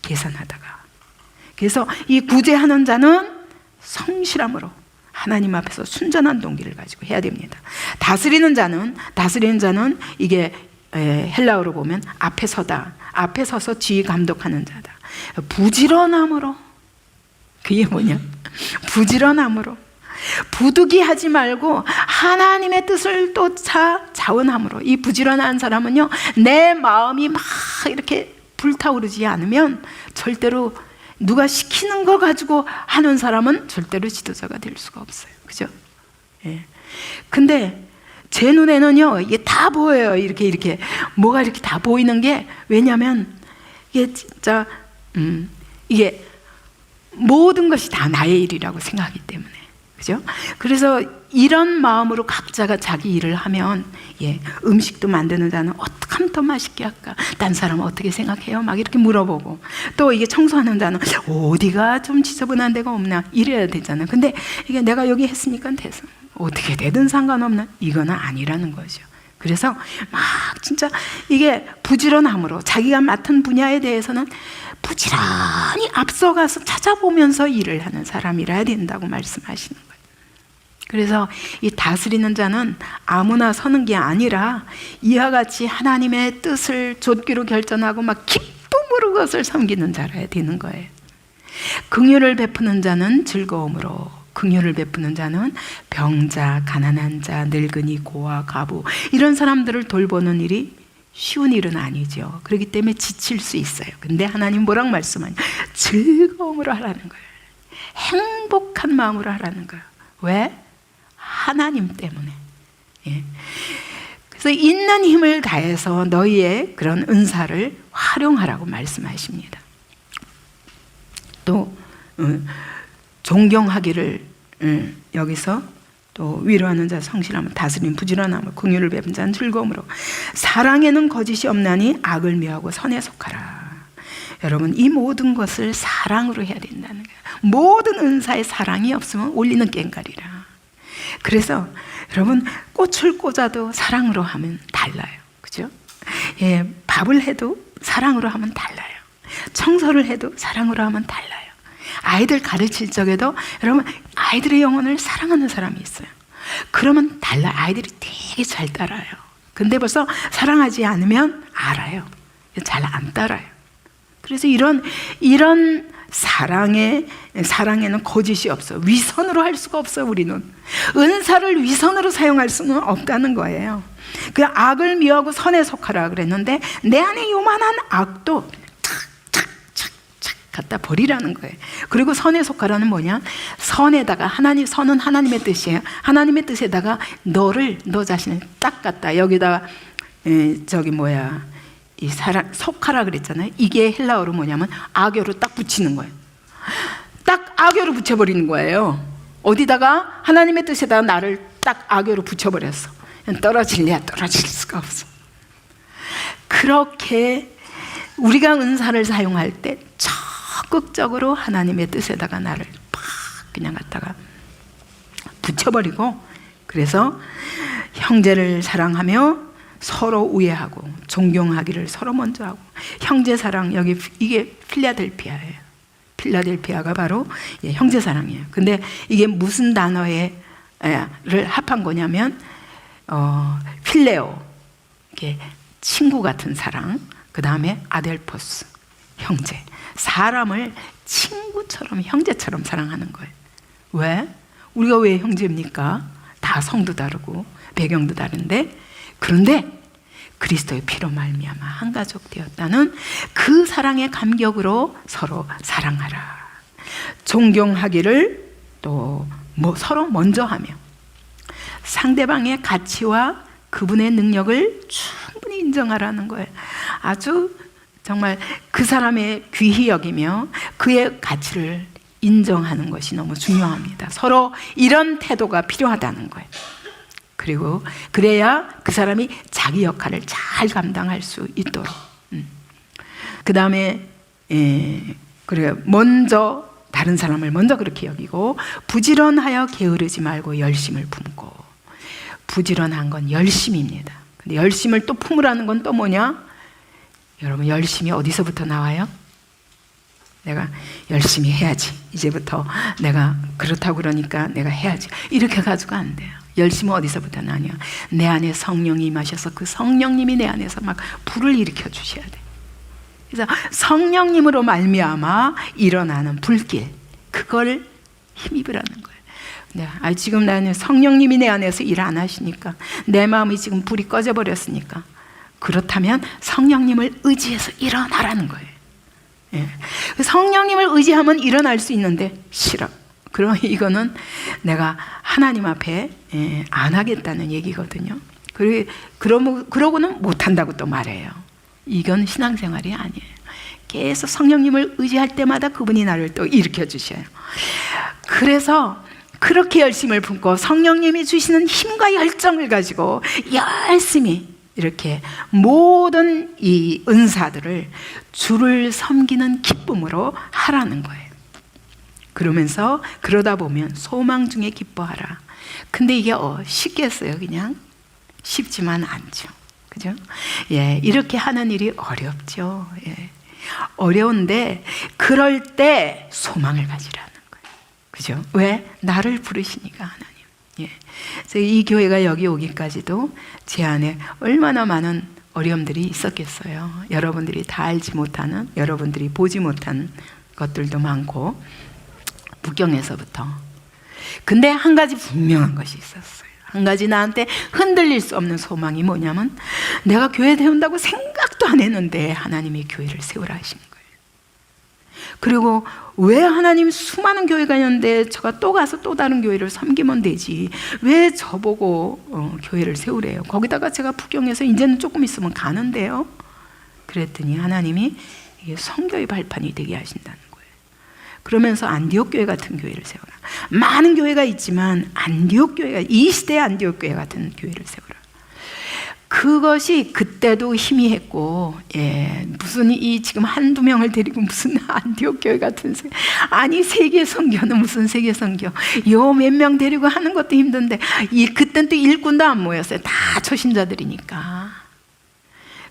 계산하다가. 그래서 이 구제하는 자는 성실함으로 하나님 앞에서 순전한 동기를 가지고 해야 됩니다. 다스리는 자는 이게 헬라어로 보면 앞에 서다. 앞에 서서 지휘 감독하는 자다. 부지런함으로. 그게 뭐냐? 부지런함으로. 부득이하지 말고 하나님의 뜻을 쫓아 자원함으로. 이 부지런한 사람은요, 내 마음이 막 이렇게 불타오르지 않으면 절대로 누가 시키는 거 가지고 하는 사람은 절대로 지도자가 될 수가 없어요. 그죠? 예. 근데 제 눈에는요, 이게 다 보여요. 이렇게 뭐가 이렇게 다 보이는 게, 왜냐하면 이게 진짜 이게 모든 것이 다 나의 일이라고 생각하기 때문에. 그죠? 그래서 이런 마음으로 각자가 자기 일을 하면, 음식도 만드는 자는 어떻게 하면 더 맛있게 할까? 딴 사람은 어떻게 생각해요? 막 이렇게 물어보고, 또 이게 청소하는 자는 어디가 좀 지저분한 데가 없나? 이래야 되잖아요. 근데 이게 내가 여기 했으니까 돼서 어떻게 되든 상관없는, 이거는 아니라는 거죠. 그래서 막 진짜 이게 부지런함으로 자기가 맡은 분야에 대해서는 부지런히 앞서가서 찾아보면서 일을 하는 사람이라야 된다고 말씀하시는 거예요. 그래서 이 다스리는 자는 아무나 서는 게 아니라 이와 같이 하나님의 뜻을 좇기로 결정하고 막 기쁨으로 그것을 섬기는 자라야 되는 거예요. 긍휼을 베푸는 자는 즐거움으로. 긍휼을 베푸는 자는 병자, 가난한 자, 늙은이, 고아, 과부, 이런 사람들을 돌보는 일이 쉬운 일은 아니죠. 그렇기 때문에 지칠 수 있어요. 근데 하나님 뭐라고 말씀하냐? 즐거움으로 하라는 거예요. 행복한 마음으로 하라는 거예요. 왜? 하나님 때문에. 그래서 있는 힘을 다해서 너희의 그런 은사를 활용하라고 말씀하십니다. 또 존경하기를 여기서 또 위로하는 자 성실함을, 다스림 부지런함을, 긍휼을 베푼 자는 즐거움으로, 사랑에는 거짓이 없나니 악을 미워하고 선에 속하라. 여러분, 이 모든 것을 사랑으로 해야 된다는 거예요. 모든 은사에 사랑이 없으면 올리는 꽹가리라. 그래서 여러분, 꽃을 꽂아도 사랑으로 하면 달라요. 그죠? 밥을 해도 사랑으로 하면 달라요. 청소를 해도 사랑으로 하면 달라요. 아이들 가르칠 적에도 여러분, 아이들의 영혼을 사랑하는 사람이 있어요. 그러면 달라요. 아이들이 되게 잘 따라요. 근데 벌써 사랑하지 않으면 알아요. 잘 안 따라요. 그래서 이런 사랑에는 거짓이 없어. 위선으로 할 수가 없어. 우리는 은사를 위선으로 사용할 수는 없다는 거예요. 그 악을 미워하고 선에 속하라 그랬는데 내 안에 요만한 악도 착착착착 갖다 버리라는 거예요. 그리고 선에 속하라는 뭐냐? 선에다가 선은 하나님의 뜻이에요. 하나님의 뜻에다가 너 자신을 딱 갖다 여기다가 이 사람 속하라 그랬잖아요. 이게 헬라어로 뭐냐면 악교로 딱 붙이는 거예요. 딱 악교로 붙여버리는 거예요. 어디다가 하나님의 뜻에다가 나를 딱 악교로 붙여버렸어. 떨어질래야 떨어질 수가 없어. 그렇게 우리가 은사를 사용할 때 적극적으로 하나님의 뜻에다가 나를 팍 그냥 갖다가 붙여버리고, 그래서 형제를 사랑하며 서로 우애하고 존경하기를 서로 먼저 하고. 형제 사랑, 여기 이게 필라델피아예요. 필라델피아가 바로 형제 사랑이에요. 근데 이게 무슨 단어를 합한 거냐면 필레오, 이게 친구 같은 사랑, 그 다음에 아델포스, 형제. 사람을 친구처럼 형제처럼 사랑하는 거예요. 왜? 우리가 왜 형제입니까? 다 성도 다르고 배경도 다른데, 그런데 그리스도의 피로 말미암아 한 가족 되었다는 그 사랑의 감격으로 서로 사랑하라. 존경하기를 또 서로 먼저 하며 상대방의 가치와 그분의 능력을 충분히 인정하라는 거예요. 아주 정말 그 사람의 귀히 여기며 그의 가치를 인정하는 것이 너무 중요합니다. 서로 이런 태도가 필요하다는 거예요. 그리고 그래야 그 사람이 자기 역할을 잘 감당할 수 있도록. 그 다음에 그래 먼저 다른 사람을 먼저 그렇게 여기고, 부지런하여 게으르지 말고 열심을 품고. 부지런한 건 열심입니다. 근데 열심을 또 품으라는 건 또 뭐냐? 여러분, 열심이 어디서부터 나와요? 내가 열심히 해야지. 이제부터 내가 그렇다고 그러니까 내가 해야지. 이렇게 가지고 안 돼요. 열심은 어디서부터 나냐? 내 안에 성령이 임하셔서 그 성령님이 내 안에서 막 불을 일으켜 주셔야 돼. 그래서 성령님으로 말미암아 일어나는 불길, 그걸 힘입으라는 거예요. 지금 나는 성령님이 내 안에서 일 안 하시니까, 내 마음이 지금 불이 꺼져 버렸으니까, 그렇다면 성령님을 의지해서 일어나라는 거예요. 성령님을 의지하면 일어날 수 있는데 싫어. 그럼 이거는 내가 하나님 앞에 안 하겠다는 얘기거든요. 그러고는 못한다고 또 말해요. 이건 신앙생활이 아니에요. 계속 성령님을 의지할 때마다 그분이 나를 또 일으켜 주셔요. 그래서 그렇게 열심을 품고 성령님이 주시는 힘과 열정을 가지고 열심히 이렇게 모든 이 은사들을 주를 섬기는 기쁨으로 하라는 거예요. 그러면서 그러다 보면 소망 중에 기뻐하라. 근데 이게 쉽겠어요? 그냥 쉽지만 않죠. 그죠? 이렇게 하는 일이 어렵죠. 어려운데 그럴 때 소망을 가지라는 거예요. 그죠? 왜? 나를 부르시니까 하나님. 그래서 이 교회가 여기 오기까지도 제 안에 얼마나 많은 어려움들이 있었겠어요. 여러분들이 다 알지 못하는, 여러분들이 보지 못한 것들도 많고, 북경에서부터. 근데 한 가지 분명한 것이 있었어요. 한 가지 나한테 흔들릴 수 없는 소망이 뭐냐면, 내가 교회 세운다고 생각도 안 했는데 하나님이 교회를 세우라 하시는 거예요. 그리고 왜 하나님 수많은 교회가 있는데 제가 또 가서 또 다른 교회를 섬기면 되지, 왜 저보고 교회를 세우래요? 거기다가 제가 북경에서 이제는 조금 있으면 가는데요. 그랬더니 하나님이 이게 선교의 발판이 되게 하신다는 거예요. 그러면서 안디옥 교회 같은 교회를 세우라. 많은 교회가 있지만 안디옥 교회가, 이 시대의 안디옥 교회 같은 교회를 세우라. 그것이 그때도 희미했고, 무슨 지금 한두 명을 데리고 무슨 안디옥 교회 같은, 아니 세계 선교는 무슨 세계 선교, 요 몇 명 데리고 하는 것도 힘든데, 그땐 또 일꾼도 안 모였어요. 다 초신자들이니까.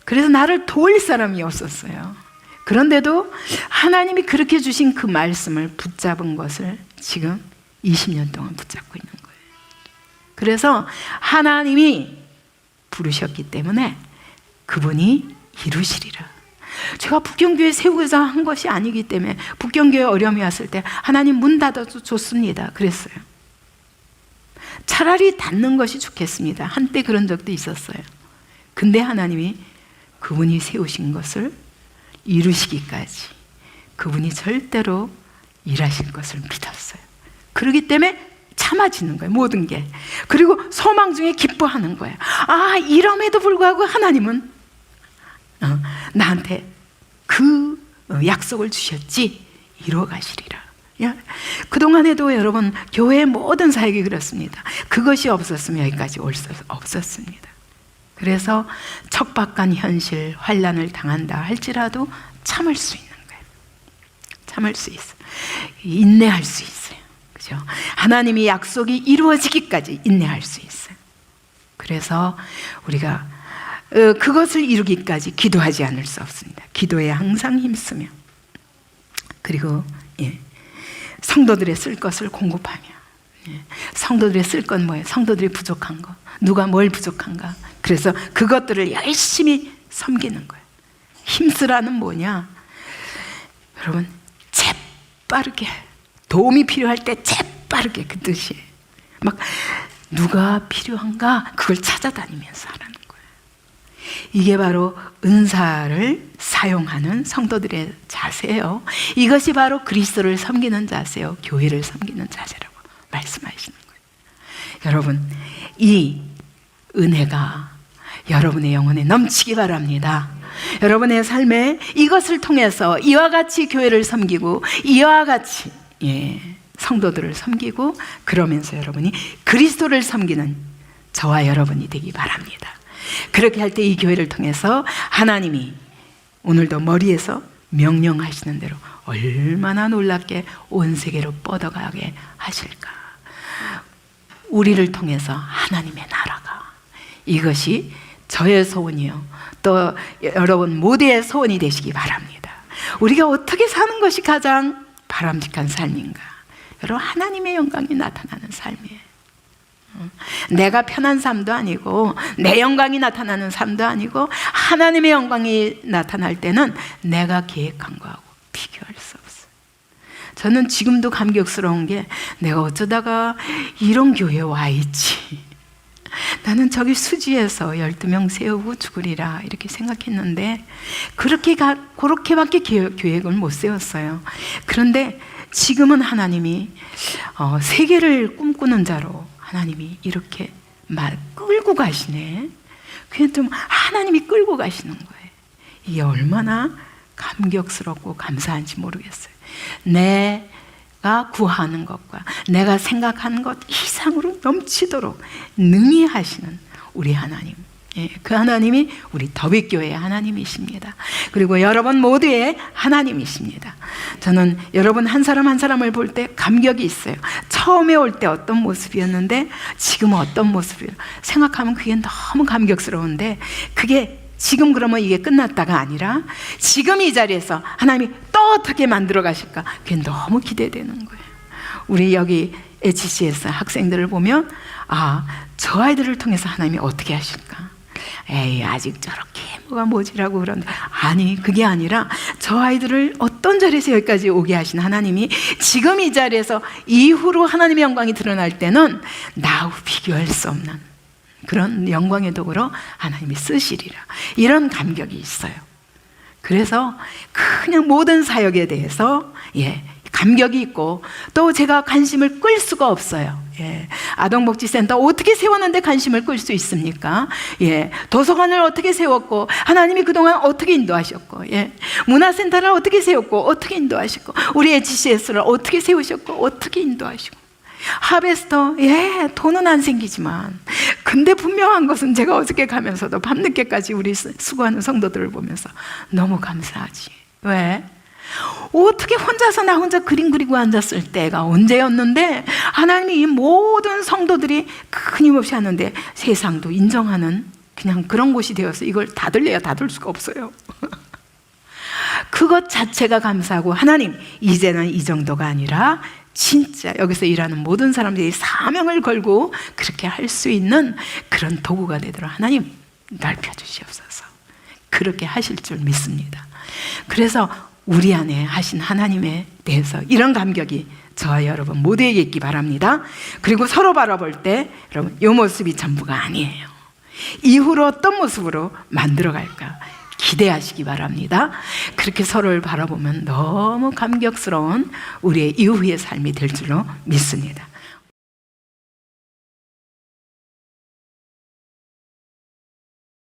그래서 나를 도울 사람이 없었어요. 그런데도 하나님이 그렇게 주신 그 말씀을 붙잡은 것을 지금 20년 동안 붙잡고 있는 거예요. 그래서 하나님이 부르셨기 때문에 그분이 이루시리라. 제가 북경교회 세우고자 한 것이 아니기 때문에, 북경교회 어려움이 왔을 때 하나님 문 닫아줬습니다. 그랬어요. 차라리 닫는 것이 좋겠습니다. 한때 그런 적도 있었어요. 근데 하나님이 그분이 세우신 것을 이루시기까지, 그분이 절대로 일하실 것을 믿었어요. 그렇기 때문에 참아지는 거예요, 모든 게. 그리고 소망 중에 기뻐하는 거예요. 아, 이럼에도 불구하고 하나님은 나한테 그 약속을 주셨지, 이루어 가시리라. 그동안에도 여러분, 교회의 모든 사역이 그렇습니다. 그것이 없었으면 여기까지 올 수 없었습니다. 그래서 척박한 현실, 환난을 당한다 할지라도 참을 수 있는 거예요. 참을 수 있어요. 인내할 수 있어요. 그죠? 하나님이 약속이 이루어지기까지 인내할 수 있어요. 그래서 우리가 그것을 이루기까지 기도하지 않을 수 없습니다. 기도에 항상 힘쓰며, 그리고 성도들의 쓸 것을 공급하며. 성도들의 쓸 건 뭐예요? 성도들이 부족한 거, 누가 뭘 부족한가, 그래서 그것들을 열심히 섬기는 거예요. 힘쓰라는 뭐냐? 여러분, 재빠르게, 도움이 필요할 때 재빠르게, 그 뜻이에요. 막 누가 필요한가 그걸 찾아다니면서 하라는 거예요. 이게 바로 은사를 사용하는 성도들의 자세예요. 이것이 바로 그리스도를 섬기는 자세요. 교회를 섬기는 자세라고 말씀하시는 거예요. 여러분, 이 은혜가 여러분의 영혼에 넘치기 바랍니다. 여러분의 삶에 이것을 통해서 이와 같이 교회를 섬기고, 이와 같이 성도들을 섬기고, 그러면서 여러분이 그리스도를 섬기는 저와 여러분이 되기 바랍니다. 그렇게 할 때 이 교회를 통해서 하나님이 오늘도 머리에서 명령하시는 대로 얼마나 놀랍게 온 세계로 뻗어가게 하실까. 우리를 통해서 하나님의 나라가, 이것이 저의 소원이요, 또 여러분 모두의 소원이 되시기 바랍니다. 우리가 어떻게 사는 것이 가장 바람직한 삶인가? 여러분, 하나님의 영광이 나타나는 삶이에요. 내가 편한 삶도 아니고, 내 영광이 나타나는 삶도 아니고, 하나님의 영광이 나타날 때는 내가 계획한 거하고 비교할 수 없어요. 저는 지금도 감격스러운 게, 내가 어쩌다가 이런 교회에 와 있지, 나는 저기 수지에서 12명 세우고 죽으리라 이렇게 생각했는데, 그렇게밖에 계획을 못 세웠어요. 그런데 지금은 하나님이 세계를 꿈꾸는 자로 하나님이 이렇게 끌고 가시네. 그냥 좀 하나님이 끌고 가시는 거예요. 이게 얼마나 감격스럽고 감사한지 모르겠어요. 내가 구하는 것과 내가 생각하는 것 이상으로 넘치도록 능히 하시는 우리 하나님, 그 하나님이 우리 더빅교회의 하나님이십니다. 그리고 여러분 모두의 하나님이십니다. 저는 여러분 한 사람 한 사람을 볼 때 감격이 있어요. 처음에 올 때 어떤 모습이었는데 지금 어떤 모습이에요. 생각하면 그게 너무 감격스러운데, 그게 지금 그러면 이게 끝났다가 아니라 지금 이 자리에서 하나님이 또 어떻게 만들어 가실까, 그게 너무 기대되는 거예요. 우리 여기 HCS 학생들을 보면, 아, 저 아이들을 통해서 하나님이 어떻게 하실까? 에이, 아직 저렇게 뭐가 뭐지라고 그러는데, 아니, 그게 아니라 저 아이들을 어떤 자리에서 여기까지 오게 하신 하나님이 지금 이 자리에서 이후로 하나님의 영광이 드러날 때는 나하고 비교할 수 없는 그런 영광의 도구로 하나님이 쓰시리라, 이런 감격이 있어요. 그래서 그냥 모든 사역에 대해서 감격이 있고, 또 제가 관심을 끌 수가 없어요. 아동복지센터 어떻게 세웠는데 관심을 끌 수 있습니까? 도서관을 어떻게 세웠고, 하나님이 그동안 어떻게 인도하셨고, 문화센터를 어떻게 세웠고, 어떻게 인도하셨고, 우리 HCS를 어떻게 세우셨고, 어떻게 인도하시고, 하베스터, 돈은 안 생기지만, 근데 분명한 것은 제가 어저께 가면서도 밤늦게까지 우리 수고하는 성도들을 보면서 너무 감사하지. 왜? 어떻게 나 혼자 그림 그리고 앉았을 때가 언제였는데, 하나님이 이 모든 성도들이 끊임없이 하는데 세상도 인정하는 그냥 그런 곳이 되어서 이걸 닫을래야 닫을 수가 없어요. 그것 자체가 감사하고, 하나님, 이제는 이 정도가 아니라 진짜 여기서 일하는 모든 사람들이 사명을 걸고 그렇게 할 수 있는 그런 도구가 되도록 하나님 넓혀주시옵소서. 그렇게 하실 줄 믿습니다. 그래서 우리 안에 하신 하나님에 대해서 이런 감격이 저와 여러분 모두에게 있기 바랍니다. 그리고 서로 바라볼 때 여러분, 이 모습이 전부가 아니에요. 이후로 어떤 모습으로 만들어갈까 기대하시기 바랍니다. 그렇게 서로를 바라보면 너무 감격스러운 우리의 이후의 삶이 될 줄로 믿습니다.